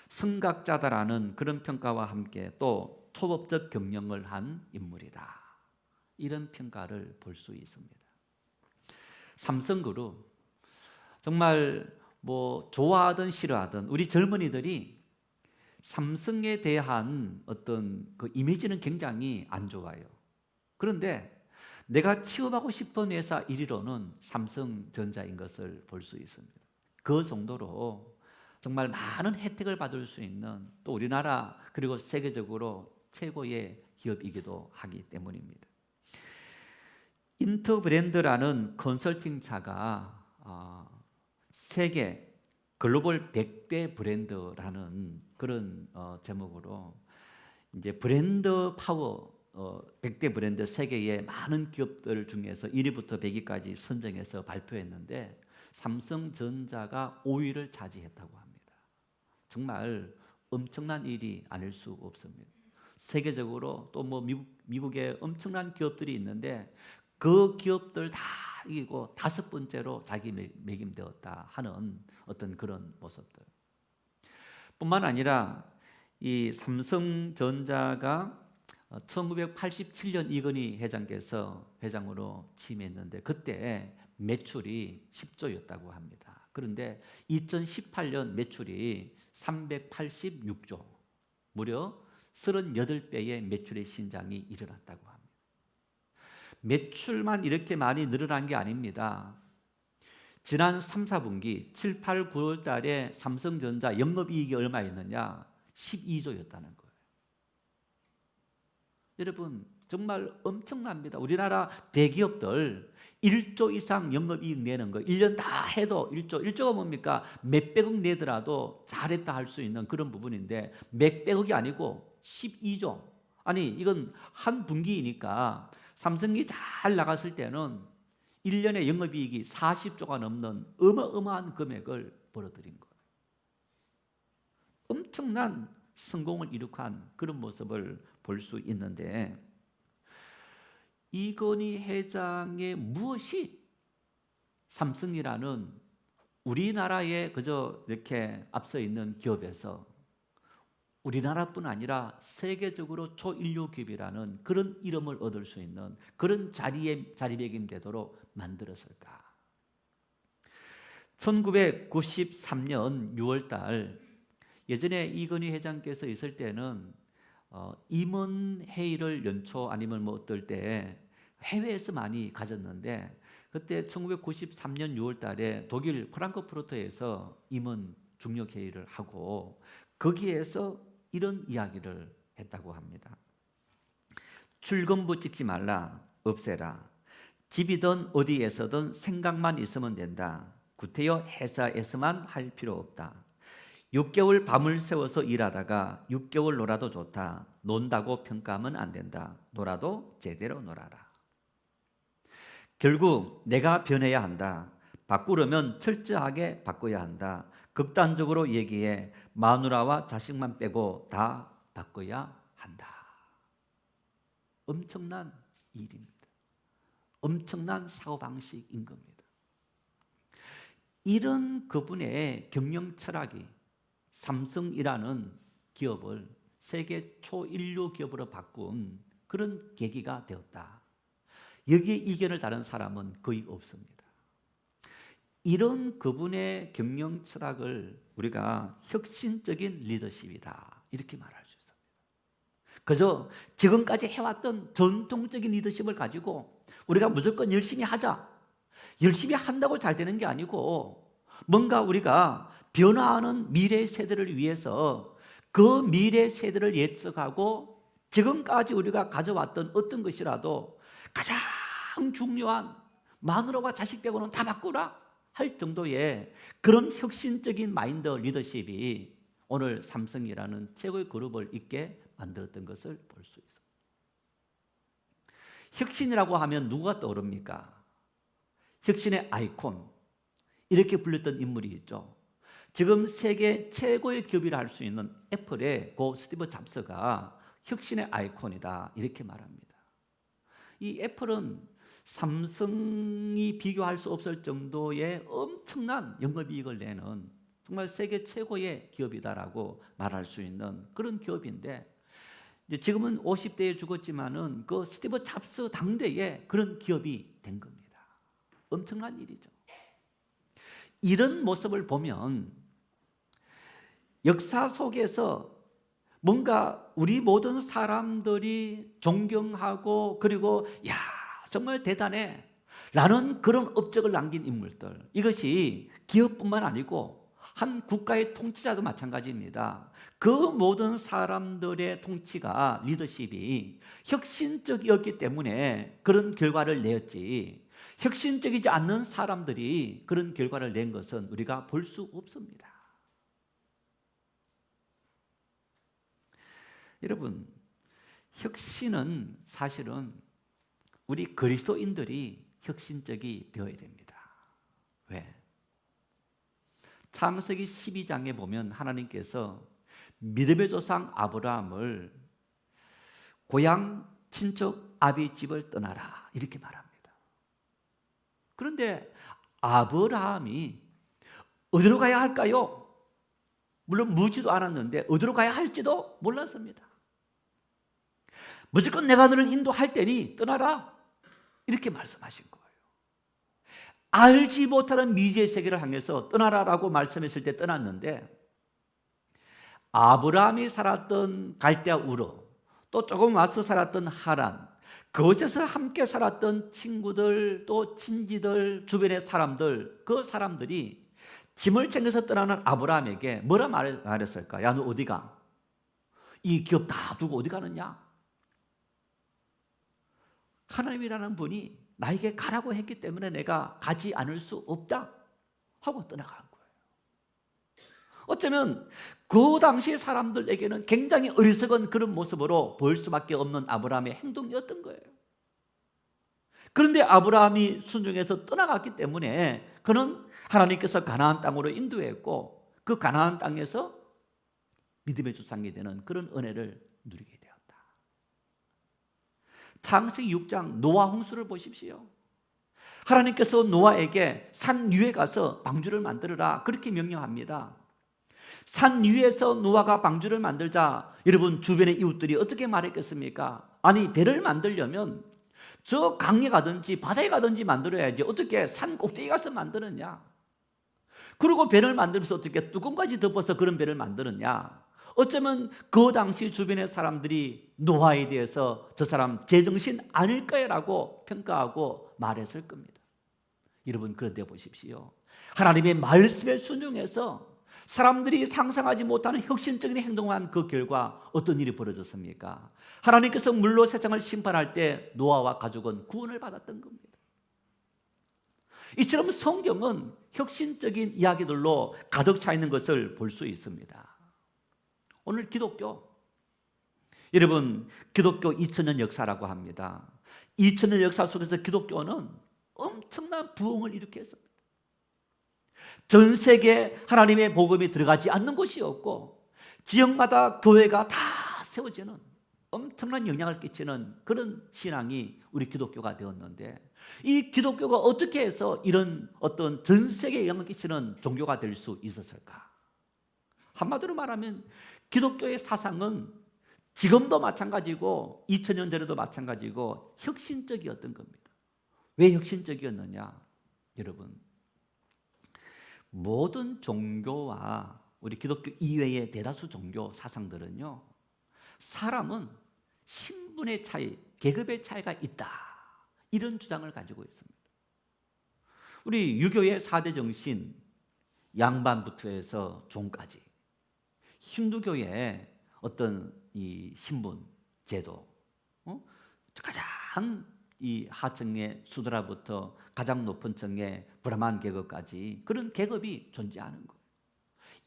성각자다라는 그런 평가와 함께 또 초법적 경영을 한 인물이다 이런 평가를 볼 수 있습니다. 삼성그룹 정말 뭐 좋아하든 싫어하든 우리 젊은이들이 삼성에 대한 어떤 그 이미지는 굉장히 안 좋아요. 그런데 내가 취업하고 싶은 회사 1위로는 삼성전자인 것을 볼 수 있습니다. 그 정도로 정말 많은 혜택을 받을 수 있는 또 우리나라 그리고 세계적으로 최고의 기업이기도 하기 때문입니다. 인터브랜드라는 컨설팅사가 세계 글로벌 100대 브랜드라는 그런 제목으로 이제 브랜드 파워 100대 브랜드 세계의 많은 기업들 중에서 1위부터 100위까지 선정해서 발표했는데 삼성전자가 5위를 차지했다고 합니다. 정말 엄청난 일이 아닐 수 없습니다. 세계적으로 또 뭐 미국에 엄청난 기업들이 있는데 그 기업들 다 이기고 5번째로 자기 매김되었다 하는 어떤 그런 모습들. 뿐만 아니라 이 삼성전자가 1987년 이건희 회장께서 회장으로 취임했는데 그때 매출이 10조였다고 합니다. 그런데 2018년 매출이 386조, 무려 38배의 매출의 신장이 일어났다고 합니다. 매출만 이렇게 많이 늘어난 게 아닙니다. 지난 3, 4분기 7, 8, 9월 달에 삼성전자 영업이익이 얼마였느냐? 12조였다는 거예요. 여러분 정말 엄청납니다. 우리나라 대기업들 1조 이상 영업이익 내는 거 1년 다 해도 1조가 뭡니까? 몇백억 내더라도 잘했다 할 수 있는 그런 부분인데 몇백억이 아니고 12조. 아니 이건 한 분기이니까 삼성이 잘 나갔을 때는 1년에 영업이익이 40조가 넘는 어마어마한 금액을 벌어들인 거예요. 엄청난 성공을 이룩한 그런 모습을 볼 수 있는데 이건희 회장의 무엇이 삼성이라는 우리나라에 그저 이렇게 앞서 있는 기업에서 우리나라뿐 아니라 세계적으로 초인류 기업이라는 그런 이름을 얻을 수 있는 그런 자리매김되도록 만들었을까? 1993년 6월달 예전에 이건희 회장께서 있을 때는 임원회의를 연초 아니면 뭐 어떨 때 해외에서 많이 가졌는데 그때 1993년 6월달에 독일 프랑크푸르트에서 임원 중력회의를 하고 거기에서 이런 이야기를 했다고 합니다. 출근부 찍지 말라, 없애라. 집이든 어디에서든 생각만 있으면 된다. 구태여 회사에서만 할 필요 없다. 6개월 밤을 새워서 일하다가 6개월 놀아도 좋다. 논다고 평가하면 안 된다. 놀아도 제대로 놀아라. 결국 내가 변해야 한다. 바꾸려면 철저하게 바꿔야 한다. 극단적으로 얘기해 마누라와 자식만 빼고 다 바꿔야 한다. 엄청난 일입니다. 엄청난 사고방식인 겁니다. 이런 그분의 경영 철학이 삼성이라는 기업을 세계 초일류 기업으로 바꾼 그런 계기가 되었다. 여기에 이견을 다른 사람은 거의 없습니다. 이런 그분의 경영 철학을 우리가 혁신적인 리더십이다 이렇게 말할 수 있습니다. 그저 지금까지 해왔던 전통적인 리더십을 가지고 우리가 무조건 열심히 하자, 열심히 한다고 잘 되는 게 아니고 뭔가 우리가 변화하는 미래 세대를 위해서 그 미래 세대를 예측하고 지금까지 우리가 가져왔던 어떤 것이라도 가장 중요한 마누라와 자식 빼고는 다 바꾸라 할 정도의 그런 혁신적인 마인드 리더십이 오늘 삼성이라는 최고의 그룹을 있게 만들었던 것을 볼 수 있습니다. 혁신이라고 하면 누가 떠오릅니까? 혁신의 아이콘 이렇게 불렸던 인물이 있죠. 지금 세계 최고의 기업이라 할 수 있는 애플의 고 스티브 잡스가 혁신의 아이콘이다 이렇게 말합니다. 이 애플은 삼성이 비교할 수 없을 정도의 엄청난 영업이익을 내는 정말 세계 최고의 기업이다라고 말할 수 있는 그런 기업인데 이제 지금은 50대에 죽었지만은 그 스티브 잡스 당대에 그런 기업이 된 겁니다. 엄청난 일이죠. 이런 모습을 보면 역사 속에서 뭔가 우리 모든 사람들이 존경하고 그리고 야 정말 대단해 라는 그런 업적을 남긴 인물들, 이것이 기업뿐만 아니고 한 국가의 통치자도 마찬가지입니다. 그 모든 사람들의 통치가 리더십이 혁신적이었기 때문에 그런 결과를 내었지 혁신적이지 않는 사람들이 그런 결과를 낸 것은 우리가 볼 수 없습니다. 여러분, 혁신은 사실은 우리 그리스도인들이 혁신적이 되어야 됩니다. 왜? 창세기 12장에 보면 하나님께서 믿음의 조상 아브라함을 고향 친척 아비 집을 떠나라 이렇게 말합니다. 그런데 아브라함이 어디로 가야 할까요? 물론 묻지도 않았는데 어디로 가야 할지도 몰랐습니다. 무조건 내가 너를 인도할 테니 떠나라 이렇게 말씀하신 거예요. 알지 못하는 미지의 세계를 향해서 떠나라라고 말씀했을 때 떠났는데 아브라함이 살았던 갈대아 우르 또 조금 와서 살았던 하란 그곳에서 함께 살았던 친구들 또 친지들 주변의 사람들 그 사람들이 짐을 챙겨서 떠나는 아브라함에게 뭐라 말했을까? 야 너 어디 가? 이 기업 다 두고 어디 가느냐? 하나님이라는 분이 나에게 가라고 했기 때문에 내가 가지 않을 수 없다 하고 떠나간 거예요. 어쩌면 그 당시 사람들에게는 굉장히 어리석은 그런 모습으로 보일 수밖에 없는 아브라함의 행동이었던 거예요. 그런데 아브라함이 순종해서 떠나갔기 때문에 그는 하나님께서 가나안 땅으로 인도했고 그 가나안 땅에서 믿음의 조상이 되는 그런 은혜를 누리게 되었다. 창세기 6장 노아 홍수를 보십시오. 하나님께서 노아에게 산 위에 가서 방주를 만들어라 그렇게 명령합니다. 산 위에서 노아가 방주를 만들자 여러분 주변의 이웃들이 어떻게 말했겠습니까? 아니 배를 만들려면 저 강에 가든지 바다에 가든지 만들어야지 어떻게 산 꼭대기 가서 만드느냐? 그리고 배를 만들면서 어떻게 뚜껑까지 덮어서 그런 배를 만드느냐? 어쩌면 그 당시 주변의 사람들이 노아에 대해서 저 사람 제정신 아닐까라고 평가하고 말했을 겁니다. 여러분 그런데 보십시오. 하나님의 말씀에 순종해서 사람들이 상상하지 못하는 혁신적인 행동을 한 그 결과 어떤 일이 벌어졌습니까? 하나님께서 물로 세상을 심판할 때 노아와 가족은 구원을 받았던 겁니다. 이처럼 성경은 혁신적인 이야기들로 가득 차 있는 것을 볼 수 있습니다. 오늘 기독교, 여러분 기독교 2000년 역사라고 합니다. 2000년 역사 속에서 기독교는 엄청난 부흥을 일으켰습니다. 전 세계 하나님의 복음이 들어가지 않는 곳이 없고 지역마다 교회가 다 세워지는 엄청난 영향을 끼치는 그런 신앙이 우리 기독교가 되었는데, 이 기독교가 어떻게 해서 이런 어떤 전 세계에 영향을 끼치는 종교가 될 수 있었을까? 한마디로 말하면 기독교의 사상은 지금도 마찬가지고 2000년 전에도 마찬가지고 혁신적이었던 겁니다. 왜 혁신적이었느냐? 여러분, 모든 종교와 우리 기독교 이외의 대다수 종교 사상들은요, 사람은 신분의 차이, 계급의 차이가 있다, 이런 주장을 가지고 있습니다. 우리 유교의 4대 정신, 양반부터 해서 종까지, 힌두교의 어떤 이 신분 제도, 가장 이 하층의 수드라부터 가장 높은 층의 브라만 계급까지 그런 계급이 존재하는 거예요.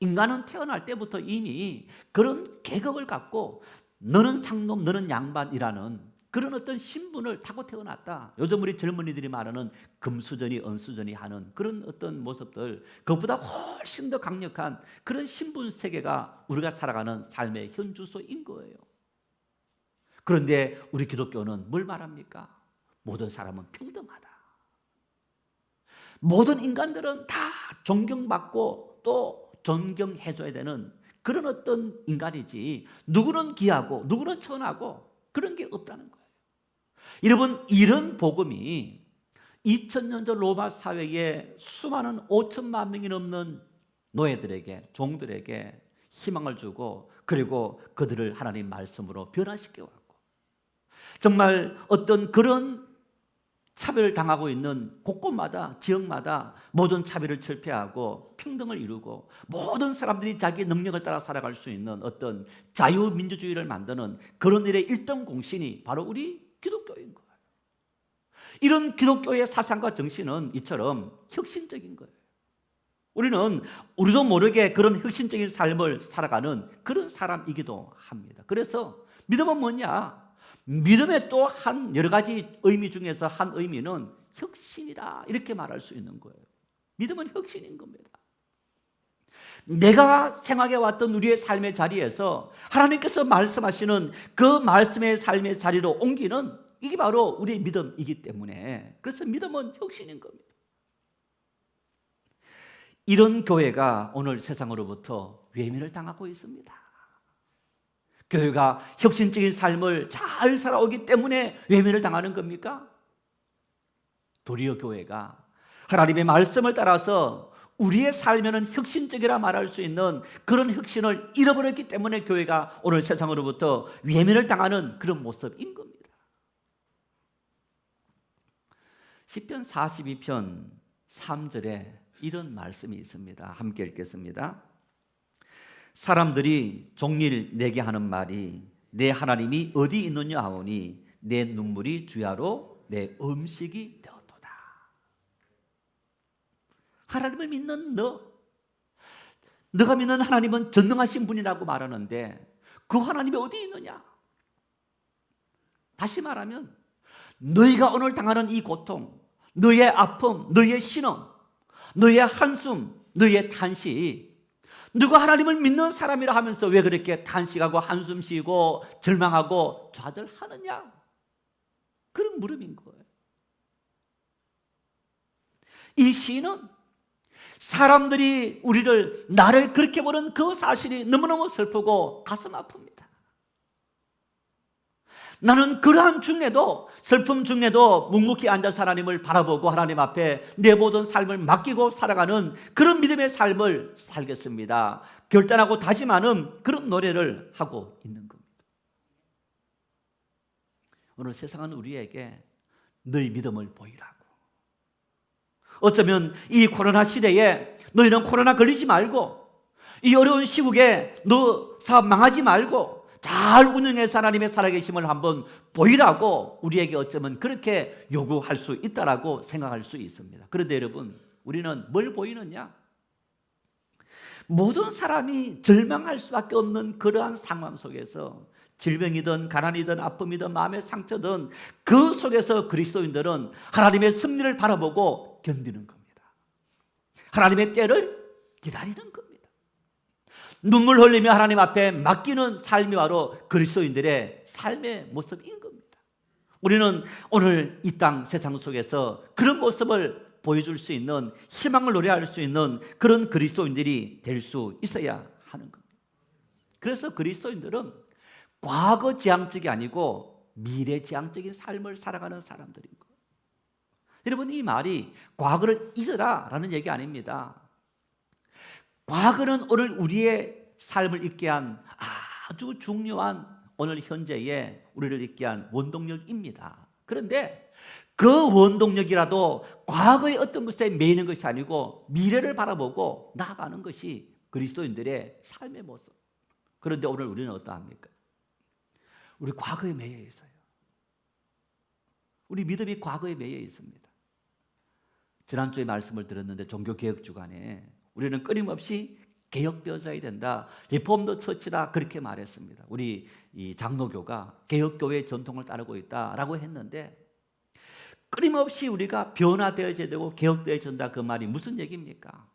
인간은 태어날 때부터 이미 그런 계급을 갖고 너는 상놈, 너는 양반이라는 그런 어떤 신분을 타고 태어났다. 요즘 우리 젊은이들이 말하는 금수저니 은수저니 하는 그런 어떤 모습들, 그것보다 훨씬 더 강력한 그런 신분 세계가 우리가 살아가는 삶의 현주소인 거예요. 그런데 우리 기독교는 뭘 말합니까? 모든 사람은 평등하다. 모든 인간들은 다 존경받고 또 존경해줘야 되는 그런 어떤 인간이지, 누구는 귀하고 누구는 천하고 그런 게 없다는 거예요. 여러분, 이런 복음이 2000년 전 로마 사회에 수많은 5천만 명이 넘는 노예들에게, 종들에게 희망을 주고, 그리고 그들을 하나님 말씀으로 변화시켜왔고, 정말 어떤 그런 차별을 당하고 있는 곳곳마다, 지역마다 모든 차별을 철폐하고 평등을 이루고 모든 사람들이 자기 능력을 따라 살아갈 수 있는 어떤 자유민주주의를 만드는 그런 일의 1등 공신이 바로 우리 기독교인 거예요. 이런 기독교의 사상과 정신은 이처럼 혁신적인 거예요. 우리도 모르게 그런 혁신적인 삶을 살아가는 그런 사람이기도 합니다. 그래서 믿음은 뭐냐? 믿음의 또 한 여러 가지 의미 중에서 한 의미는 혁신이다, 이렇게 말할 수 있는 거예요. 믿음은 혁신인 겁니다. 내가 생각해 왔던 우리의 삶의 자리에서 하나님께서 말씀하시는 그 말씀의 삶의 자리로 옮기는, 이게 바로 우리의 믿음이기 때문에, 그래서 믿음은 혁신인 겁니다. 이런 교회가 오늘 세상으로부터 외면을 당하고 있습니다. 교회가 혁신적인 삶을 잘 살아오기 때문에 외면을 당하는 겁니까? 도리어 교회가 하나님의 말씀을 따라서 우리의 삶에는 혁신적이라 말할 수 있는 그런 혁신을 잃어버렸기 때문에 교회가 오늘 세상으로부터 외면을 당하는 그런 모습인 겁니다. 시편 42편 3절에 이런 말씀이 있습니다. 함께 읽겠습니다. 사람들이 종일 내게 하는 말이 내 하나님이 어디 있느냐 하오니 내 눈물이 주야로 내 음식이 되었도다. 하나님을 믿는 너가 믿는 하나님은 전능하신 분이라고 말하는데 그 하나님이 어디 있느냐? 다시 말하면 너희가 오늘 당하는 이 고통, 너의 아픔, 너의 신음, 너의 한숨, 너의 탄식, 누가 하나님을 믿는 사람이라 하면서 왜 그렇게 탄식하고 한숨 쉬고 절망하고 좌절하느냐? 그런 물음인 거예요. 이 시인은 사람들이 나를 그렇게 보는 그 사실이 너무너무 슬프고 가슴 아픕니다. 나는 그러한 중에도, 슬픔 중에도 묵묵히 앉아서 하나님을 바라보고 하나님 앞에 내 모든 삶을 맡기고 살아가는 그런 믿음의 삶을 살겠습니다. 결단하고 다짐하는 그런 노래를 하고 있는 겁니다. 오늘 세상은 우리에게 너희 믿음을 보이라고, 어쩌면 이 코로나 시대에 너희는 코로나 걸리지 말고 이 어려운 시국에 너 사업 망하지 말고 잘 운영해서 하나님의 살아계심을 한번 보이라고 우리에게 어쩌면 그렇게 요구할 수 있다라고 생각할 수 있습니다. 그런데 여러분, 우리는 뭘 보이느냐? 모든 사람이 절망할 수밖에 없는 그러한 상황 속에서 질병이든 가난이든 아픔이든 마음의 상처든 그 속에서 그리스도인들은 하나님의 승리를 바라보고 견디는 겁니다. 하나님의 때를 기다리는 겁니다. 눈물 흘리며 하나님 앞에 맡기는 삶이 바로 그리스도인들의 삶의 모습인 겁니다. 우리는 오늘 이 땅 세상 속에서 그런 모습을 보여줄 수 있는, 희망을 노래할 수 있는 그런 그리스도인들이 될 수 있어야 하는 겁니다. 그래서 그리스도인들은 과거 지향적이 아니고 미래 지향적인 삶을 살아가는 사람들인 거예요. 여러분, 이 말이 과거를 잊어라 라는 얘기 아닙니다. 과거는 오늘 우리의 삶을 있게 한 아주 중요한 오늘 현재의 우리를 있게 한 원동력입니다. 그런데 그 원동력이라도 과거의 어떤 것에 매이는 것이 아니고 미래를 바라보고 나아가는 것이 그리스도인들의 삶의 모습. 그런데 오늘 우리는 어떠합니까? 우리 과거에 매여 있어요. 우리 믿음이 과거에 매여 있습니다. 지난주에 말씀을 들었는데 종교개혁 주간에 우리는 끊임없이 개혁되어져야 된다. 리폼더 처치다 그렇게 말했습니다. 우리 이 장로교가 개혁교회의 전통을 따르고 있다라고 했는데 끊임없이 우리가 변화되어져야 되고 개혁되어져야 된다. 그 말이 무슨 얘기입니까?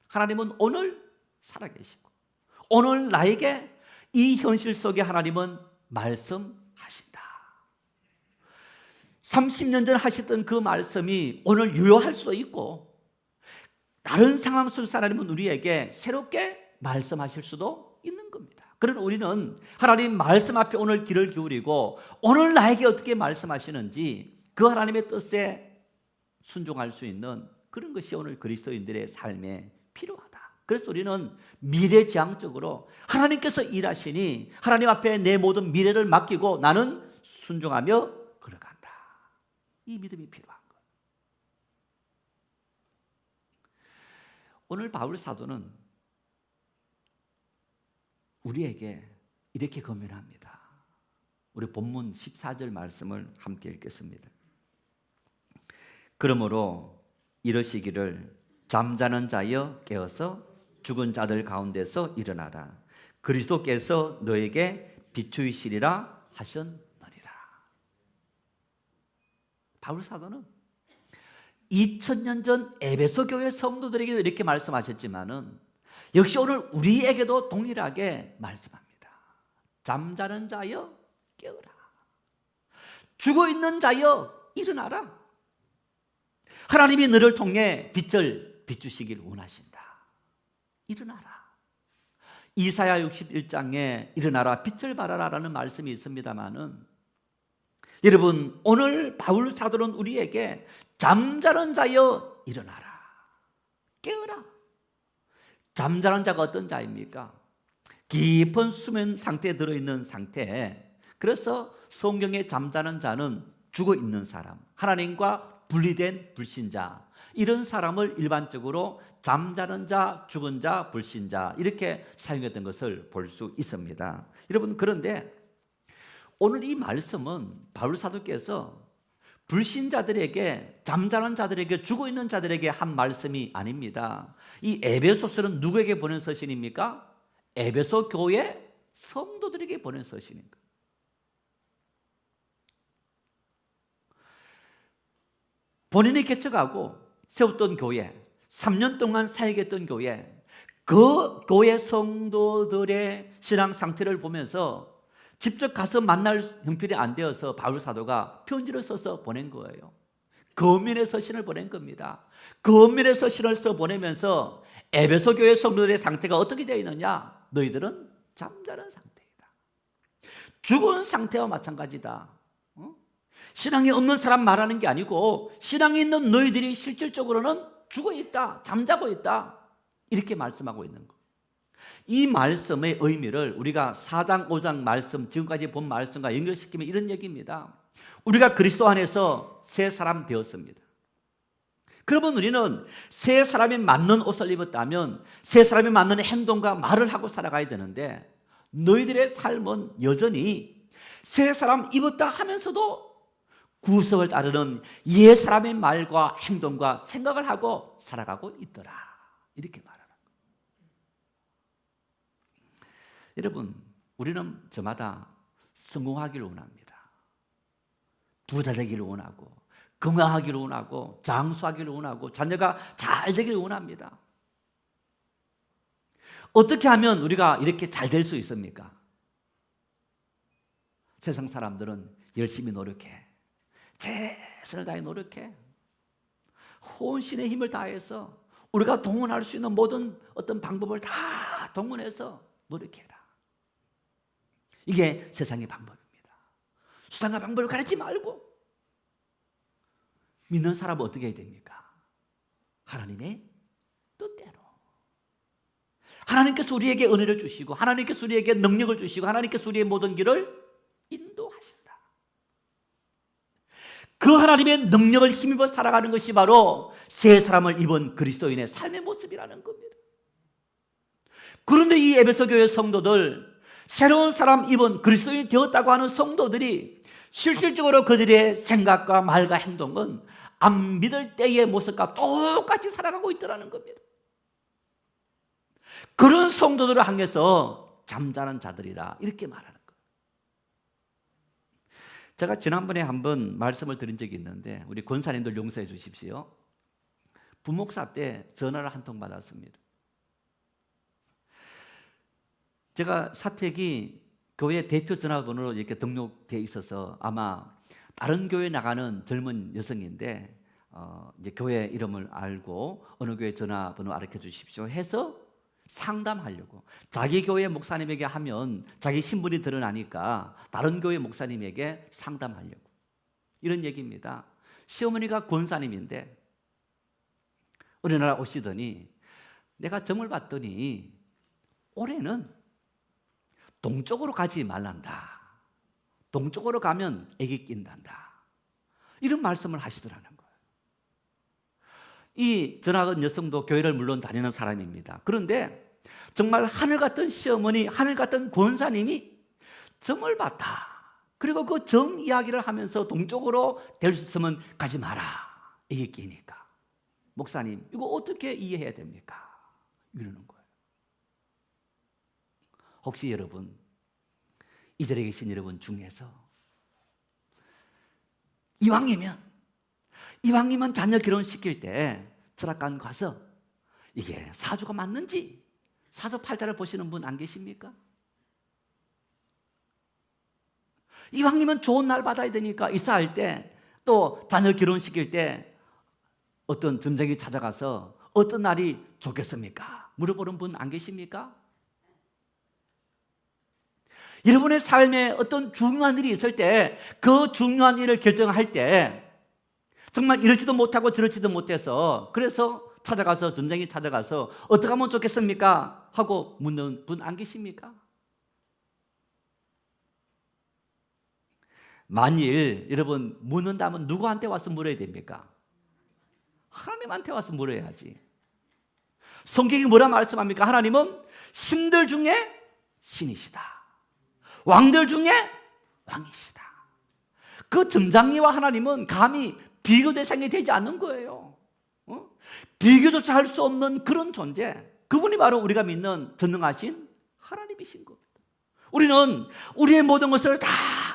하나님은 오늘 살아계시고 오늘 나에게 이 현실 속에 하나님은 말씀하신다. 30년 전 하셨던 그 말씀이 오늘 유효할 수도 있고 다른 상황 속에서 하나님은 우리에게 새롭게 말씀하실 수도 있는 겁니다. 그러나 우리는 하나님 말씀 앞에 오늘 귀를 기울이고 오늘 나에게 어떻게 말씀하시는지 그 하나님의 뜻에 순종할 수 있는 그런 것이 오늘 그리스도인들의 삶에 필요하다. 그래서 우리는 미래지향적으로 하나님께서 일하시니 하나님 앞에 내 모든 미래를 맡기고 나는 순종하며 걸어간다. 이 믿음이 필요한 거예요. 오늘 바울 사도는 우리에게 이렇게 권면합니다. 우리 본문 14절 말씀을 함께 읽겠습니다. 그러므로 이러시기를 잠자는 자여 깨어서 죽은 자들 가운데서 일어나라. 그리스도께서 너에게 비추이시리라 하셨느니라. 바울 사도는 2000년 전 에베소 교회 성도들에게도 이렇게 말씀하셨지만은 역시 오늘 우리에게도 동일하게 말씀합니다. 잠자는 자여 깨어라. 죽어 있는 자여 일어나라. 하나님이 너를 통해 빛을 비추시길 원하신다. 일어나라. 이사야 61장에 일어나라 빛을 발하라라는 말씀이 있습니다만은 여러분, 오늘 바울 사도는 우리에게 잠자는 자여 일어나라. 깨어라. 잠자는 자가 어떤 자입니까? 깊은 수면 상태에 들어있는 상태에, 그래서 성경에 잠자는 자는 죽어 있는 사람, 하나님과 분리된 불신자, 이런 사람을 일반적으로 잠자는 자, 죽은 자, 불신자 이렇게 사용했던 것을 볼 수 있습니다. 여러분, 그런데 오늘 이 말씀은 바울 사도께서 불신자들에게, 잠자는 자들에게, 죽어 있는 자들에게 한 말씀이 아닙니다. 이 에베소서는 누구에게 보낸 서신입니까? 에베소 교회 성도들에게 보낸 서신입니다. 본인이 개척하고 세웠던 교회, 3년 동안 사역했던 교회, 그 교회 성도들의 신앙 상태를 보면서 직접 가서 만날 형편이 안 되어서 바울 사도가 편지를 써서 보낸 거예요. 거민의 서신을 보낸 겁니다. 거민의 서신을 써 보내면서 에베소 교회 성도들의 상태가 어떻게 되어 있느냐? 너희들은 잠자는 상태이다. 죽은 상태와 마찬가지다. 신앙이 없는 사람 말하는 게 아니고 신앙이 있는 너희들이 실질적으로는 죽어 있다, 잠자고 있다, 이렇게 말씀하고 있는 거. 이 말씀의 의미를 우리가 4장 5장 말씀, 지금까지 본 말씀과 연결시키면 이런 얘기입니다. 우리가 그리스도 안에서 새 사람 되었습니다. 그러면 우리는 세 사람이 맞는 옷을 입었다면 세 사람이 맞는 행동과 말을 하고 살아가야 되는데, 너희들의 삶은 여전히 세 사람 입었다 하면서도 구속을 따르는 옛 사람의 말과 행동과 생각을 하고 살아가고 있더라, 이렇게 말하는 거예요. 여러분, 우리는 저마다 성공하기를 원합니다. 부자 되기를 원하고, 건강하기를 원하고, 장수하기를 원하고, 자녀가 잘 되기를 원합니다. 어떻게 하면 우리가 이렇게 잘 될 수 있습니까? 세상 사람들은 열심히 노력해, 최선을 다해 노력해, 혼신의 힘을 다해서 우리가 동원할 수 있는 모든 어떤 방법을 다 동원해서 노력해라. 이게 세상의 방법입니다. 수단과 방법을 가르치지 말고, 믿는 사람은 어떻게 해야 됩니까? 하나님의 뜻대로. 하나님께서 우리에게 은혜를 주시고, 하나님께서 우리에게 능력을 주시고, 하나님께서 우리의 모든 길을 인도하신다. 그 하나님의 능력을 힘입어 살아가는 것이 바로 새 사람을 입은 그리스도인의 삶의 모습이라는 겁니다. 그런데 이 에베소 교회 성도들, 새로운 사람 입은 그리스도인이 되었다고 하는 성도들이 실질적으로 그들의 생각과 말과 행동은 안 믿을 때의 모습과 똑같이 살아가고 있더라는 겁니다. 그런 성도들을 향해서 잠자는 자들이다, 이렇게 말하는 거예요. 제가 지난번에 한번 말씀을 드린 적이 있는데, 우리 권사님들 용서해 주십시오. 부목사 때 전화를 한 통 받았습니다. 제가 사택이 교회 대표 전화번호로 이렇게 등록되어 있어서 아마 다른 교회 나가는 젊은 여성인데, 이제 교회 이름을 알고 어느 교회 전화번호 알려 주십시오 해서 상담하려고, 자기 교회 목사님에게 하면 자기 신분이 드러나니까 다른 교회 목사님에게 상담하려고, 이런 얘기입니다. 시어머니가 권사님인데 우리나라 오시더니, 내가 점을 봤더니 올해는 동쪽으로 가지 말란다, 동쪽으로 가면 애기 낀단다, 이런 말씀을 하시더라는 거예요. 이 전화건 여성도 교회를 물론 다니는 사람입니다. 그런데 정말 하늘 같은 시어머니, 하늘 같은 권사님이 점을 봤다, 그리고 그 점 이야기를 하면서 동쪽으로 될 수 있으면 가지 마라, 애기 끼니까. 목사님, 이거 어떻게 이해해야 됩니까? 이러는 거예요. 혹시 여러분, 이 자리에 계신 여러분 중에서 이왕이면 자녀 결혼시킬 때 철학관 가서 이게 사주가 맞는지 사주팔자를 보시는 분 안 계십니까? 이왕이면 좋은 날 받아야 되니까 이사할 때, 또 자녀 결혼시킬 때 어떤 점쟁이 찾아가서 어떤 날이 좋겠습니까? 물어보는 분 안 계십니까? 여러분의 삶에 어떤 중요한 일이 있을 때, 그 중요한 일을 결정할 때 정말 이러지도 못하고 저러지도 못해서, 그래서 찾아가서, 점쟁이 찾아가서 어떻게 하면 좋겠습니까? 하고 묻는 분 안 계십니까? 만일 여러분 묻는다면 누구한테 와서 물어야 됩니까? 하나님한테 와서 물어야지. 성경이 뭐라 말씀합니까? 하나님은 신들 중에 신이시다, 왕들 중에 왕이시다. 그 점장이와 하나님은 감히 비교 대상이 되지 않는 거예요. 비교조차 할 수 없는 그런 존재, 그분이 바로 우리가 믿는 전능하신 하나님이신 겁니다. 우리는 우리의 모든 것을 다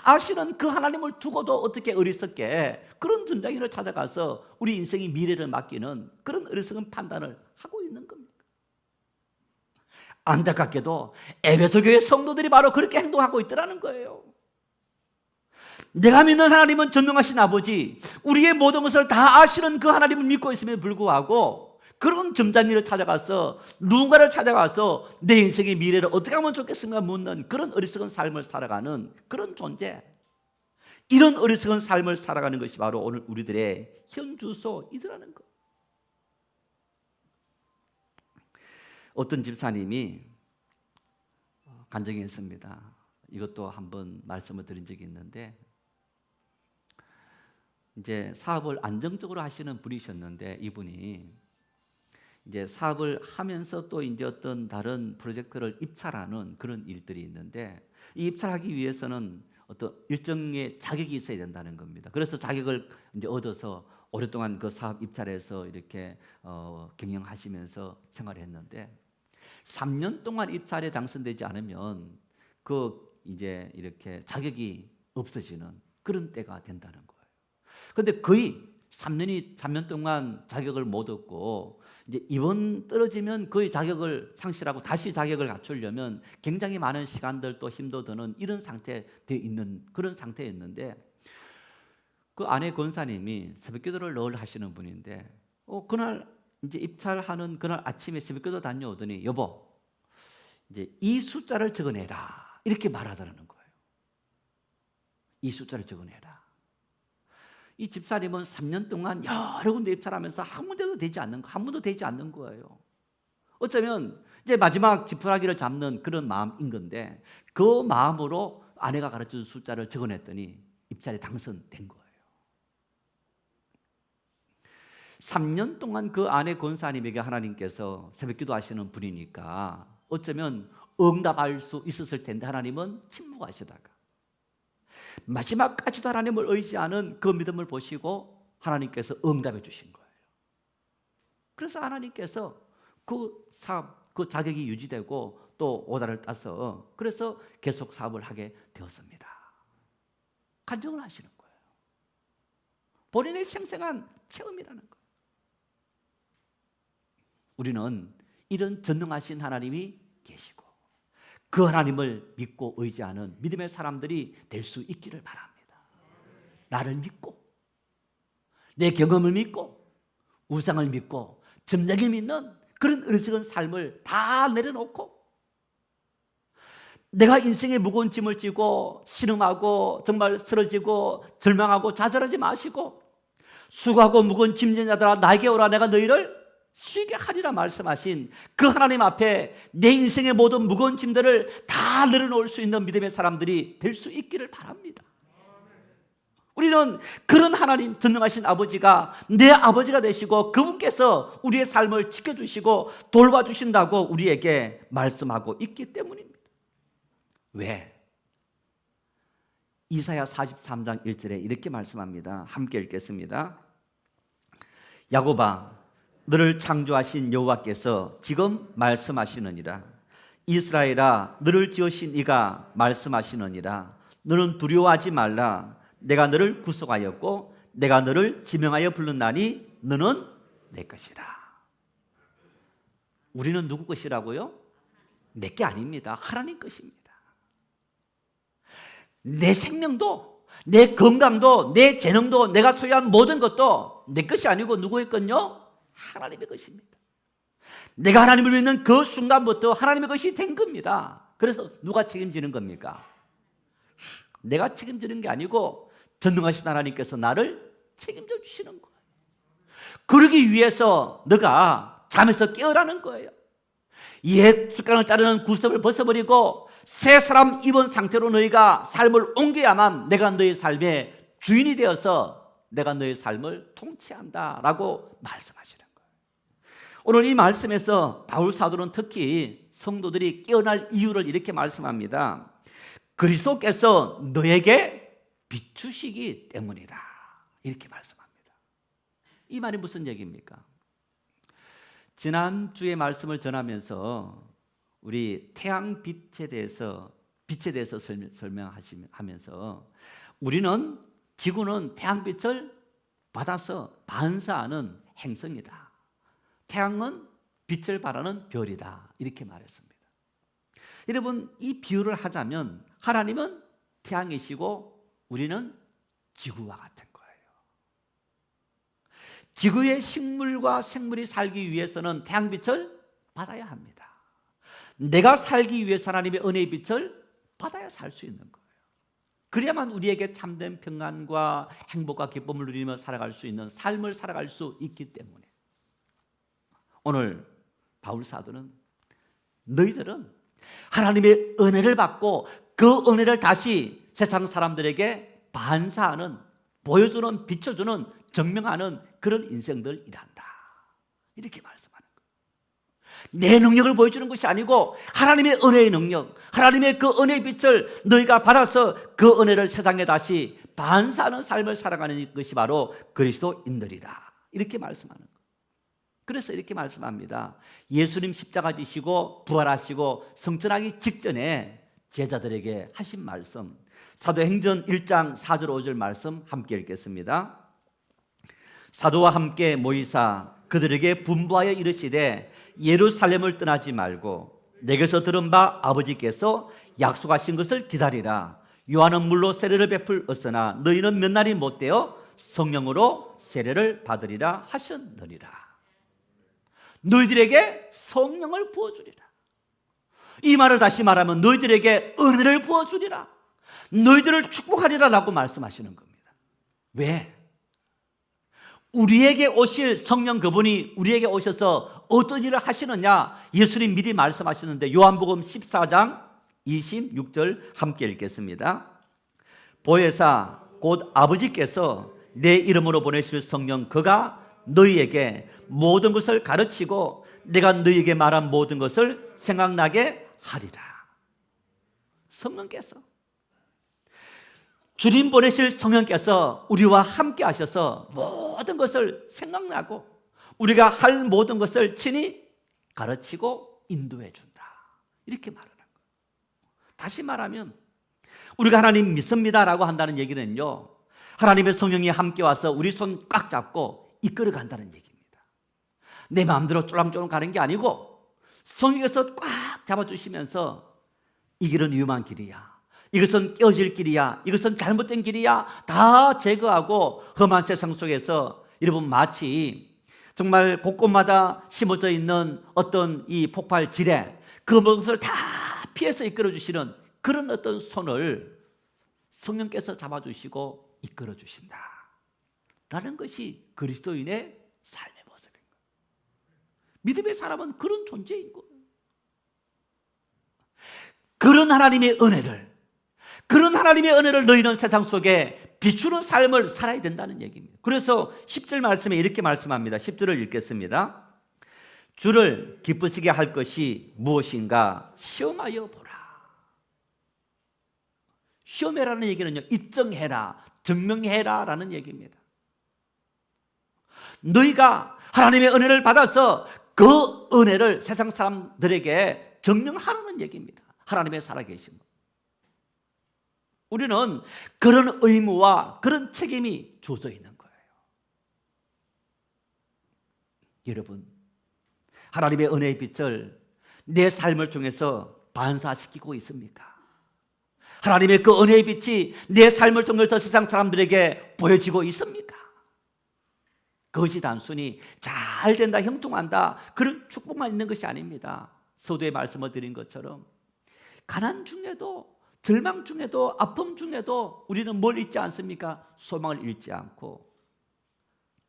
아시는 그 하나님을 두고도 어떻게 어리석게 그런 점장이를 찾아가서 우리 인생의 미래를 맡기는 그런 어리석은 판단을 하고 있는 겁니다. 안타깝게도 에베소 교회 성도들이 바로 그렇게 행동하고 있더라는 거예요. 내가 믿는 하나님은 전능하신 아버지, 우리의 모든 것을 다 아시는 그 하나님을 믿고 있음에 불구하고 그런 점장이를 찾아가서, 누군가를 찾아가서 내 인생의 미래를 어떻게 하면 좋겠습니까 묻는 그런 어리석은 삶을 살아가는 그런 존재, 이런 어리석은 삶을 살아가는 것이 바로 오늘 우리들의 현주소이더라는 것. 어떤 집사님이 간증이 있습니다. 이것도 한번 말씀을 드린 적이 있는데, 이제 사업을 안정적으로 하시는 분이셨는데 이분이 이제 사업을 하면서 또 이제 어떤 다른 프로젝트를 입찰하는 그런 일들이 있는데 이 입찰하기 위해서는 어떤 일정의 자격이 있어야 된다는 겁니다. 그래서 자격을 이제 얻어서 오랫동안 그 사업 입찰에서 이렇게 경영하시면서 생활했는데 3년 동안 입찰에 당선되지 않으면 그 이제 이렇게 자격이 없어지는 그런 때가 된다는 거예요. 그런데 거의 3년 동안 자격을 못 얻고 이제 이번 떨어지면 거의 자격을 상실하고 다시 자격을 갖추려면 굉장히 많은 시간들 또 힘도 드는 이런 상태에 있는 그런 상태였는데 그 아내 권사님이 새벽기도를 늘 하시는 분인데 그날 이제 입찰하는 그날 아침에 새벽기도 다녀오더니 여보 이제 이 숫자를 적어내라 이렇게 말하더라는 거예요. 이 숫자를 적어내라. 이 집사님은 3년 동안 여러 군데 입찰하면서 한 군데도 되지 않는 거예요. 어쩌면 이제 마지막 지푸라기를 잡는 그런 마음인 건데 그 마음으로 아내가 가르쳐준 숫자를 적어냈더니 입찰에 당선된 거예요. 3년 동안 그 아내 권사님에게 하나님께서 새벽기도 하시는 분이니까 어쩌면 응답할 수 있었을 텐데 하나님은 침묵하시다가 마지막까지도 하나님을 의지하는 그 믿음을 보시고 하나님께서 응답해 주신 거예요. 그래서 하나님께서 그 사업, 그 자격이 유지되고 또 오다를 따서 그래서 계속 사업을 하게 되었습니다. 간증을 하시는 거예요. 본인의 생생한 체험이라는 거예요. 우리는 이런 전능하신 하나님이 계시고 그 하나님을 믿고 의지하는 믿음의 사람들이 될 수 있기를 바랍니다. 나를 믿고 내 경험을 믿고 우상을 믿고 점령을 믿는 그런 어리석은 삶을 다 내려놓고 내가 인생의 무거운 짐을 지고 신음하고 정말 쓰러지고 절망하고 좌절하지 마시고 수고하고 무거운 짐진 자들아 나에게 오라 내가 너희를 쉬게 하리라 말씀하신 그 하나님 앞에 내 인생의 모든 무거운 짐들을 다 내려놓을 수 있는 믿음의 사람들이 될 수 있기를 바랍니다. 우리는 그런 하나님 전능하신 아버지가 내 아버지가 되시고 그분께서 우리의 삶을 지켜주시고 돌봐주신다고 우리에게 말씀하고 있기 때문입니다. 왜? 이사야 43장 1절에 이렇게 말씀합니다. 함께 읽겠습니다. 야곱아 너를 창조하신 여호와께서 지금 말씀하시느니라. 이스라엘아 너를 지으신 이가 말씀하시느니라. 너는 두려워하지 말라. 내가 너를 구속하였고 내가 너를 지명하여 불렀나니 너는 내 것이라. 우리는 누구 것이라고요? 내 게 아닙니다. 하나님 것입니다. 내 생명도 내 건강도 내 재능도 내가 소유한 모든 것도 내 것이 아니고 누구의 것요? 하나님의 것입니다. 내가 하나님을 믿는 그 순간부터 하나님의 것이 된 겁니다. 그래서 누가 책임지는 겁니까? 내가 책임지는 게 아니고 전능하신 하나님께서 나를 책임져 주시는 거예요. 그러기 위해서 너가 잠에서 깨어라는 거예요. 옛 습관을 따르는 구습을 벗어버리고 새 사람 입은 상태로 너희가 삶을 옮겨야만 내가 너희 삶의 주인이 되어서 내가 너희 삶을 통치한다라고 말씀하시는 거예요. 오늘 이 말씀에서 바울 사도는 특히 성도들이 깨어날 이유를 이렇게 말씀합니다. 그리스도께서 너에게 비추시기 때문이다. 이렇게 말씀합니다. 이 말이 무슨 얘기입니까? 지난주에 말씀을 전하면서 우리 태양 빛에 대해서 설명하면서 우리는 지구는 태양빛을 받아서 반사하는 행성이다. 태양은 빛을 발하는 별이다. 이렇게 말했습니다. 여러분 이 비유를 하자면 하나님은 태양이시고 우리는 지구와 같은 거예요. 지구의 식물과 생물이 살기 위해서는 태양빛을 받아야 합니다. 내가 살기 위해서 하나님의 은혜의 빛을 받아야 살 수 있는 거예요. 그래야만 우리에게 참된 평안과 행복과 기쁨을 누리며 살아갈 수 있는 삶을 살아갈 수 있기 때문에 오늘 바울 사도는 너희들은 하나님의 은혜를 받고 그 은혜를 다시 세상 사람들에게 반사하는 보여주는, 비춰주는, 증명하는 그런 인생들이란다. 이렇게 말씀하는 거예요. 내 능력을 보여주는 것이 아니고 하나님의 은혜의 능력, 하나님의 그 은혜의 빛을 너희가 받아서 그 은혜를 세상에 다시 반사하는 삶을 살아가는 것이 바로 그리스도인들이다. 이렇게 말씀하는 거예요. 그래서 이렇게 말씀합니다. 예수님 십자가 지시고 부활하시고 성천하기 직전에 제자들에게 하신 말씀, 사도행전 1장 4절 5절 말씀 함께 읽겠습니다. 사도와 함께 모이사 그들에게 분부하여 이르시되 예루살렘을 떠나지 말고 내게서 들은 바 아버지께서 약속하신 것을 기다리라. 요한은 물로 세례를 베풀었으나 너희는 몇 날이 못되어 성령으로 세례를 받으리라 하셨느니라. 너희들에게 성령을 부어주리라. 이 말을 다시 말하면 너희들에게 은혜를 부어주리라, 너희들을 축복하리라 라고 말씀하시는 겁니다. 왜? 우리에게 오실 성령 그분이 우리에게 오셔서 어떤 일을 하시느냐, 예수님 미리 말씀하시는데 요한복음 14장 26절 함께 읽겠습니다. 보혜사 곧 아버지께서 내 이름으로 보내실 성령 그가 너희에게 모든 것을 가르치고 내가 너희에게 말한 모든 것을 생각나게 하리라. 성령께서, 주님 보내실 성령께서 우리와 함께 하셔서 모든 것을 생각나고 우리가 할 모든 것을 친히 가르치고 인도해 준다. 이렇게 말하는 거예요. 다시 말하면 우리가 하나님 믿습니다라고 한다는 얘기는요, 하나님의 성령이 함께 와서 우리 손 꽉 잡고 이끌어 간다는 얘기입니다. 내 마음대로 쫄랑쫄랑 가는 게 아니고 성령께서 꽉 잡아주시면서 이 길은 위험한 길이야, 이것은 깨어질 길이야, 이것은 잘못된 길이야 다 제거하고 험한 세상 속에서 여러분 마치 정말 곳곳마다 심어져 있는 어떤 이 폭발 지뢰, 그 모든 것을 다 피해서 이끌어 주시는 그런 어떤 손을 성령께서 잡아주시고 이끌어 주신다 라는 것이 그리스도인의 삶의 모습인 거예요. 믿음의 사람은 그런 존재인 거예요. 그런 하나님의 은혜를 너희는 세상 속에 비추는 삶을 살아야 된다는 얘기입니다. 그래서 10절 말씀에 이렇게 말씀합니다. 10절을 읽겠습니다. 주를 기쁘시게 할 것이 무엇인가 시험하여 보라. 시험해라는 얘기는요, 입증해라, 증명해라 라는 얘기입니다. 너희가 하나님의 은혜를 받아서 그 은혜를 세상 사람들에게 증명하라는 얘기입니다. 하나님의 살아계심. 우리는 그런 의무와 그런 책임이 주어져 있는 거예요. 여러분, 하나님의 은혜의 빛을 내 삶을 통해서 반사시키고 있습니까? 하나님의 그 은혜의 빛이 내 삶을 통해서 세상 사람들에게 보여지고 있습니까? 그것이 단순히 잘 된다, 형통한다 그런 축복만 있는 것이 아닙니다. 서두에 말씀을 드린 것처럼 가난 중에도, 절망 중에도, 아픔 중에도 우리는 뭘 잊지 않습니까? 소망을 잃지 않고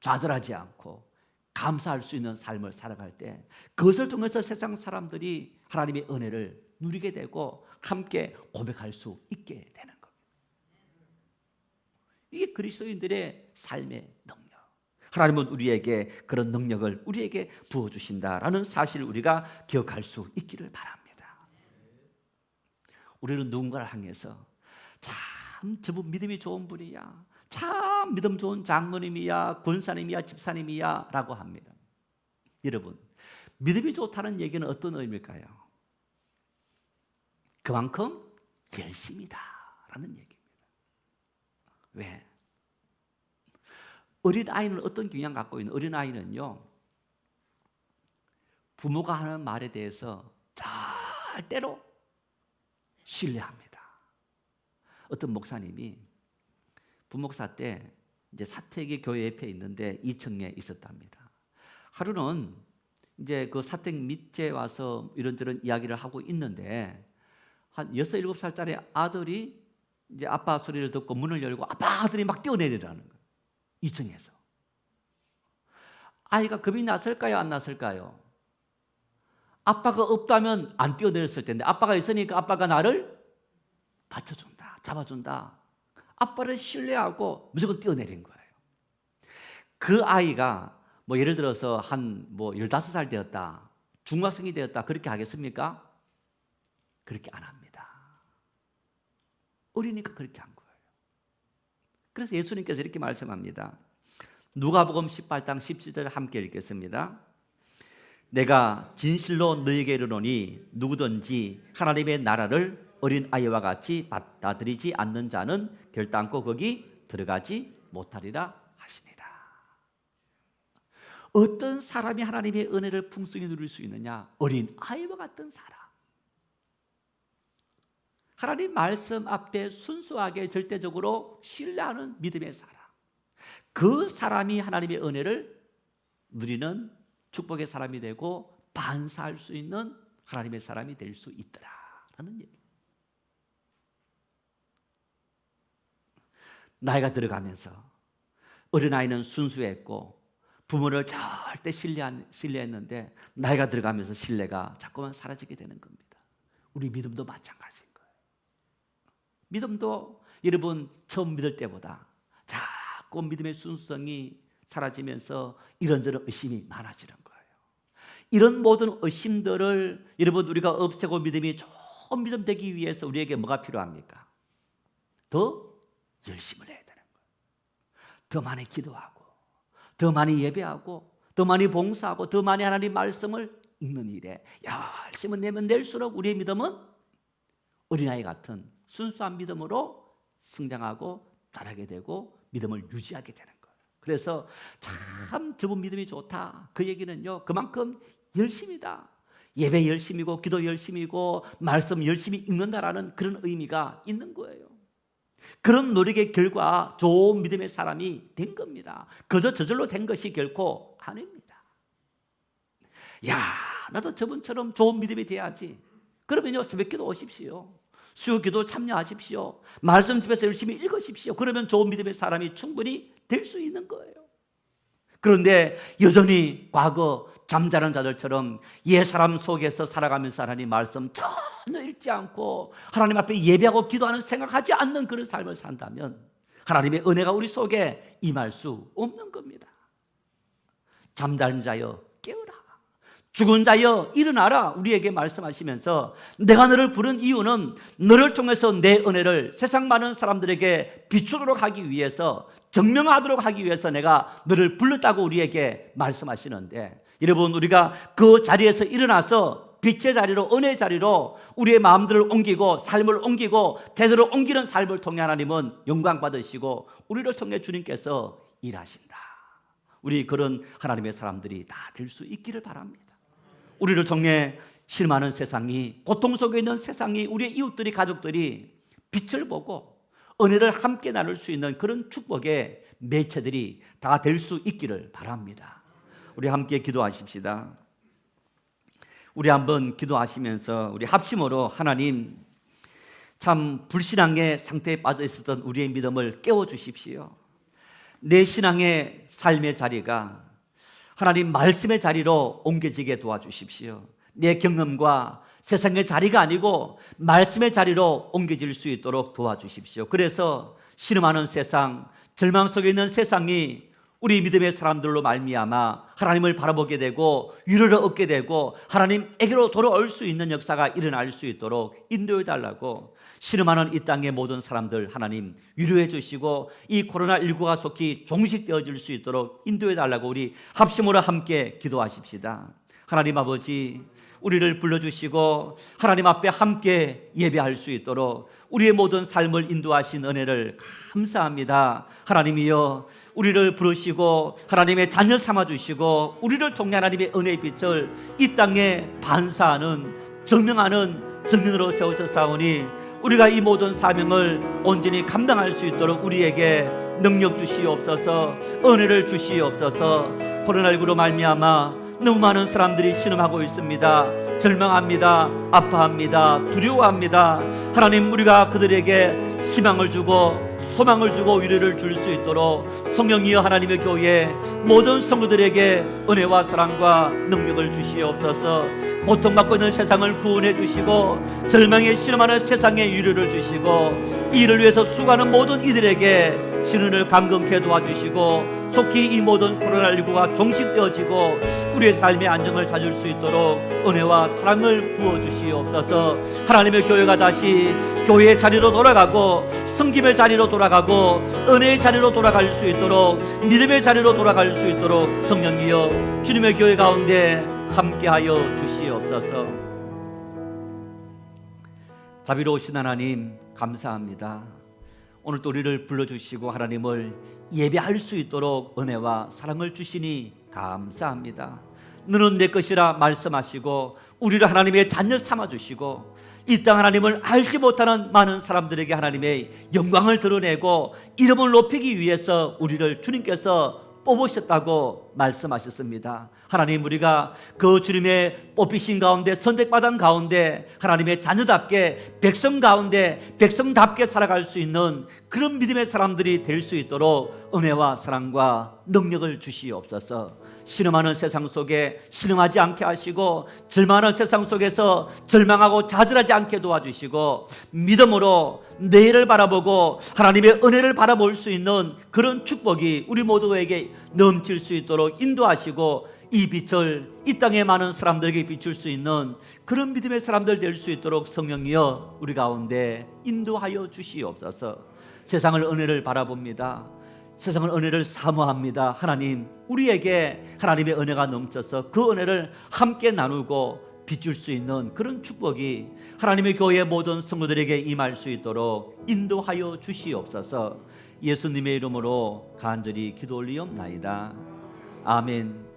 좌절하지 않고 감사할 수 있는 삶을 살아갈 때 그것을 통해서 세상 사람들이 하나님의 은혜를 누리게 되고 함께 고백할 수 있게 되는 겁니다. 이게 그리스도인들의 삶의 능력. 하나님은 우리에게 그런 능력을 우리에게 부어주신다라는 사실을 우리가 기억할 수 있기를 바랍니다. 우리는 누군가를 향해서 참 저분 믿음이 좋은 분이야, 참 믿음 좋은 장로님이야, 권사님이야, 집사님이야 라고 합니다. 여러분, 믿음이 좋다는 얘기는 어떤 의미일까요? 그만큼 열심이다 라는 얘기입니다. 왜? 어린아이는 어떤 경향을 갖고 있는 어린아이는요, 부모가 하는 말에 대해서 절대로 신뢰합니다. 어떤 목사님이 부목사 때 이제 사택이 교회 옆에 있는데 2층에 있었답니다. 하루는 이제 그 사택 밑에 와서 이런저런 이야기를 하고 있는데 한 6, 7살짜리 아들이 이제 아빠 소리를 듣고 문을 열고 아빠 하더니 막 뛰어내리라는 거예요. 2층에서. 아이가 겁이 났을까요? 안 났을까요? 아빠가 없다면 안 뛰어내렸을 텐데 아빠가 있으니까 아빠가 나를 받쳐준다, 잡아준다. 아빠를 신뢰하고 무조건 뛰어내린 거예요. 그 아이가 뭐 예를 들어서 한 뭐 15살 되었다, 중학생이 되었다 그렇게 하겠습니까? 그렇게 안 합니다. 어리니까 그렇게 한 거예요. 그래서 예수님께서 이렇게 말씀합니다. 누가복음 18장 17절 함께 읽겠습니다. 내가 진실로 너희에게 이르노니 누구든지 하나님의 나라를 어린 아이와 같이 받아들이지 않는 자는 결단코 거기 들어가지 못하리라 하십니다. 어떤 사람이 하나님의 은혜를 풍성히 누릴 수 있느냐? 어린 아이와 같은 사람. 하나님 말씀 앞에 순수하게 절대적으로 신뢰하는 믿음의 사람. 그 사람이 하나님의 은혜를 누리는 축복의 사람이 되고 반사할 수 있는 하나님의 사람이 될 수 있더라라는 얘기. 나이가 들어가면서 어린아이는 순수했고 부모를 절대 신뢰했는데 나이가 들어가면서 신뢰가 자꾸만 사라지게 되는 겁니다. 우리 믿음도 마찬가지인 거예요. 믿음도 여러분 처음 믿을 때보다 자꾸 믿음의 순수성이 사라지면서 이런저런 의심이 많아지는 거예요. 이런 모든 의심들을 여러분 우리가 없애고 믿음이 좋은 믿음 되기 위해서 우리에게 뭐가 필요합니까? 더 열심을 해야 되는 거예요. 더 많이 기도하고 더 많이 예배하고 더 많이 봉사하고 더 많이 하나님 말씀을 읽는 일에 열심을 내면 낼수록 우리의 믿음은 어린아이 같은 순수한 믿음으로 성장하고 자라게 되고 믿음을 유지하게 되는 거예요. 그래서 참 저분 믿음이 좋다. 그 얘기는요, 그만큼 열심이다. 예배 열심이고 기도 열심이고 말씀 열심히 읽는다라는 그런 의미가 있는 거예요. 그런 노력의 결과 좋은 믿음의 사람이 된 겁니다. 그저 저절로 된 것이 결코 아닙니다. 야, 나도 저분처럼 좋은 믿음이 돼야지. 그러면요, 새벽기도 오십시오. 수요기도 참여하십시오. 말씀 집에서 열심히 읽으십시오. 그러면 좋은 믿음의 사람이 충분히 될 수 있는 거예요. 그런데 여전히 과거 잠자는 자들처럼 옛사람 속에서 살아가면서 하나님 말씀 전혀 읽지 않고 하나님 앞에 예배하고 기도하는 생각하지 않는 그런 삶을 산다면 하나님의 은혜가 우리 속에 임할 수 없는 겁니다. 잠자는 자여 깨어라, 죽은 자여 일어나라 우리에게 말씀하시면서 내가 너를 부른 이유는 너를 통해서 내 은혜를 세상 많은 사람들에게 비추도록 하기 위해서, 증명하도록 하기 위해서 내가 너를 불렀다고 우리에게 말씀하시는데, 여러분 우리가 그 자리에서 일어나서 빛의 자리로, 은혜의 자리로 우리의 마음들을 옮기고 삶을 옮기고 제대로 옮기는 삶을 통해 하나님은 영광 받으시고 우리를 통해 주님께서 일하신다. 우리 그런 하나님의 사람들이 다 될 수 있기를 바랍니다. 우리를 통해 실망하는 세상이, 고통 속에 있는 세상이, 우리의 이웃들이, 가족들이 빛을 보고 은혜를 함께 나눌 수 있는 그런 축복의 매체들이 다 될 수 있기를 바랍니다. 우리 함께 기도하십시다. 우리 한번 기도하시면서 우리 합심으로 하나님, 참 불신앙의 상태에 빠져 있었던 우리의 믿음을 깨워주십시오. 내 신앙의 삶의 자리가 하나님 말씀의 자리로 옮겨지게 도와주십시오. 내 경험과 세상의 자리가 아니고 말씀의 자리로 옮겨질 수 있도록 도와주십시오. 그래서 신음하는 세상, 절망 속에 있는 세상이 우리 믿음의 사람들로 말미암아 하나님을 바라보게 되고 위로를 얻게 되고 하나님에게로 돌아올 수 있는 역사가 일어날 수 있도록 인도해 달라고, 신음하는 이 땅의 모든 사람들 하나님 위로해 주시고 이 코로나19가 속히 종식되어질 수 있도록 인도해 달라고 우리 합심으로 함께 기도하십시다. 하나님 아버지, 우리를 불러주시고 하나님 앞에 함께 예배할 수 있도록 우리의 모든 삶을 인도하신 은혜를 감사합니다. 하나님이여, 우리를 부르시고 하나님의 자녀 삼아주시고 우리를 통해 하나님의 은혜의 빛을 이 땅에 반사하는, 증명하는 증인으로 세우셨사오니 우리가 이 모든 사명을 온전히 감당할 수 있도록 우리에게 능력 주시옵소서, 은혜를 주시옵소서. 코로나19로 말미암아 너무 많은 사람들이 신음하고 있습니다. 절망합니다. 아파합니다. 두려워합니다. 하나님, 우리가 그들에게 희망을 주고 소망을 주고 위로를 줄 수 있도록 성령이여 하나님의 교회 모든 성도들에게 은혜와 사랑과 능력을 주시옵소서. 고통받고 있는 세상을 구원해 주시고 절망에 신음하는 세상에 위로를 주시고 이를 위해서 수고하는 모든 이들에게 신은을 강건케 도와주시고 속히 이 모든 코로나19가 종식되어지고 우리의 삶의 안정을 찾을 수 있도록 은혜와 사랑을 부어주시옵소서. 하나님의 교회가 다시 교회의 자리로 돌아가고 성김의 자리로 돌아가고 은혜의 자리로 돌아갈 수 있도록 믿음의 자리로 돌아갈 수 있도록 성령이여 주님의 교회 가운데 함께하여 주시옵소서. 자비로우신 하나님 감사합니다. 오늘 또 우리를 불러주시고 하나님을 예배할 수 있도록 은혜와 사랑을 주시니 감사합니다. 너는 내 것이라 말씀하시고 우리를 하나님의 자녀 삼아주시고 이 땅 하나님을 알지 못하는 많은 사람들에게 하나님의 영광을 드러내고 이름을 높이기 위해서 우리를 주님께서 뽑으셨다고 말씀하셨습니다. 하나님, 우리가 그 주님의 뽑히신 가운데 선택받은 가운데 하나님의 자녀답게 백성 가운데 백성답게 살아갈 수 있는 그런 믿음의 사람들이 될 수 있도록 은혜와 사랑과 능력을 주시옵소서. 신음하는 세상 속에 신음하지 않게 하시고 절망하는 세상 속에서 절망하고 좌절하지 않게 도와주시고 믿음으로 내일을 바라보고 하나님의 은혜를 바라볼 수 있는 그런 축복이 우리 모두에게 넘칠 수 있도록 인도하시고 이 빛을 이 땅의 많은 사람들에게 비출 수 있는 그런 믿음의 사람들 될 수 있도록 성령이여 우리 가운데 인도하여 주시옵소서. 세상을 은혜를 바라봅니다. 세상을 은혜를 사모합니다. 하나님, 우리에게 하나님의 은혜가 넘쳐서 그 은혜를 함께 나누고 비출 수 있는 그런 축복이 하나님의 교회 모든 성도들에게 임할 수 있도록 인도하여 주시옵소서. 예수님의 이름으로 간절히 기도 올리옵나이다. 아멘.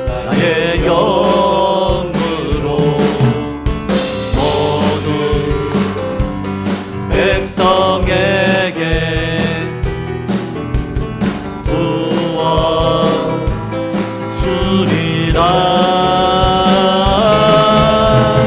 나의 영으로 모든 백성에게 부어주리라.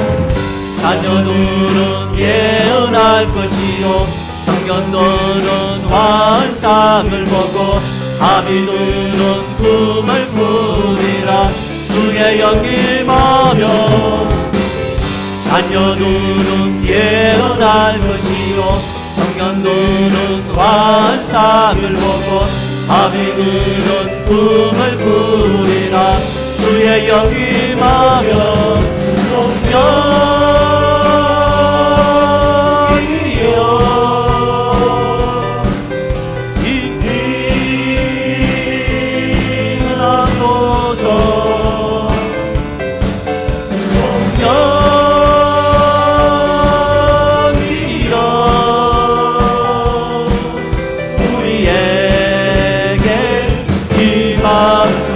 자녀들은 예언할 것이요 청년들은 환상을 보고 아비들은 꿈을 꾸리라. 주의 영이 임하며 자녀들은 예언할 것이요 청년들은 환상을 보고 아비들은 꿈을 꾸리라. 주의 영이 임하며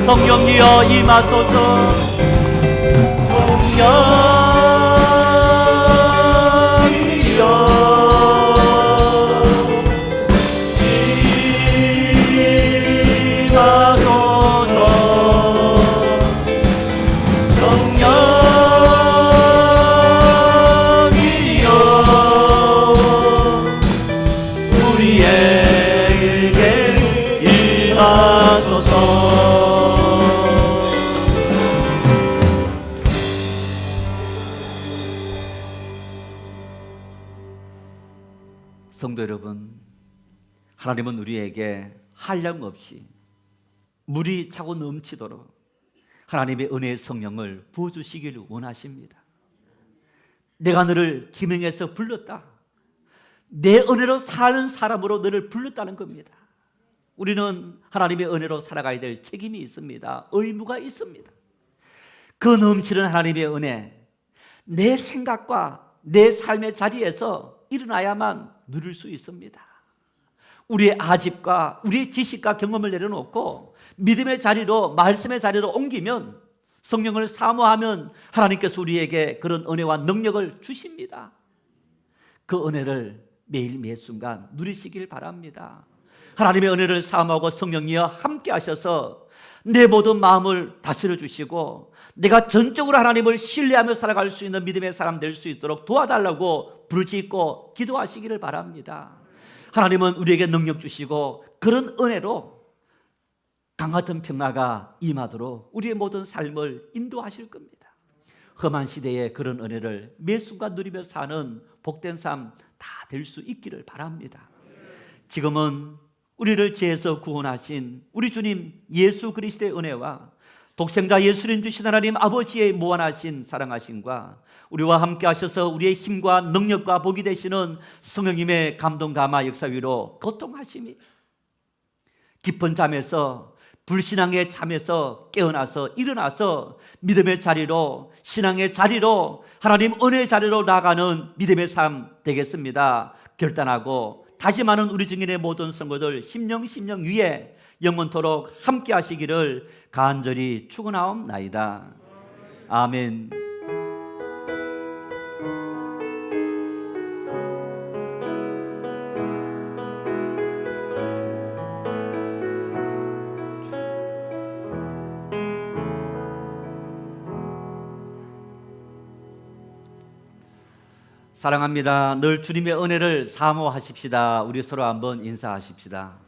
성령이여 임하소서. 성령이여 임하소서. 성령이여 우리에게 임하소서. 성도 여러분, 하나님은 우리에게 한량없이 물이 차고 넘치도록 하나님의 은혜의 성령을 부어주시기를 원하십니다. 내가 너를 지명해서 불렀다. 내 은혜로 사는 사람으로 너를 불렀다는 겁니다. 우리는 하나님의 은혜로 살아가야 될 책임이 있습니다. 의무가 있습니다. 그 넘치는 하나님의 은혜, 내 생각과 내 삶의 자리에서 일어나야만 누릴 수 있습니다. 우리의 아집과 우리의 지식과 경험을 내려놓고 믿음의 자리로, 말씀의 자리로 옮기면, 성령을 사모하면 하나님께서 우리에게 그런 은혜와 능력을 주십니다. 그 은혜를 매일 매 순간 누리시길 바랍니다. 하나님의 은혜를 사모하고 성령이여 함께 하셔서 내 모든 마음을 다스려 주시고 내가 전적으로 하나님을 신뢰하며 살아갈 수 있는 믿음의 사람 될 수 있도록 도와달라고 부르짖고 기도하시기를 바랍니다. 하나님은 우리에게 능력 주시고 그런 은혜로 강같은 평화가 임하도록 우리의 모든 삶을 인도하실 겁니다. 험한 시대에 그런 은혜를 매 순간 누리며 사는 복된 삶 다 될 수 있기를 바랍니다. 지금은 우리를 죄에서 구원하신 우리 주님 예수 그리스도의 은혜와 독생자 예수님 주신 하나님 아버지의 무한하신 사랑하심과 우리와 함께 하셔서 우리의 힘과 능력과 복이 되시는 성령님의 감동 감화 역사 위로 고통하심이 깊은 잠에서 불신앙의 잠에서 깨어나서 일어나서 믿음의 자리로, 신앙의 자리로, 하나님 은혜의 자리로 나아가는 믿음의 삶 되겠습니다. 결단하고 다짐하는 우리 증인의 모든 성도들 심령 위에 영원토록 함께 하시기를 간절히 축원하옵나이다. 아멘. 사랑합니다. 늘 주님의 은혜를 사모하십시다. 우리 서로 한번 인사하십시다.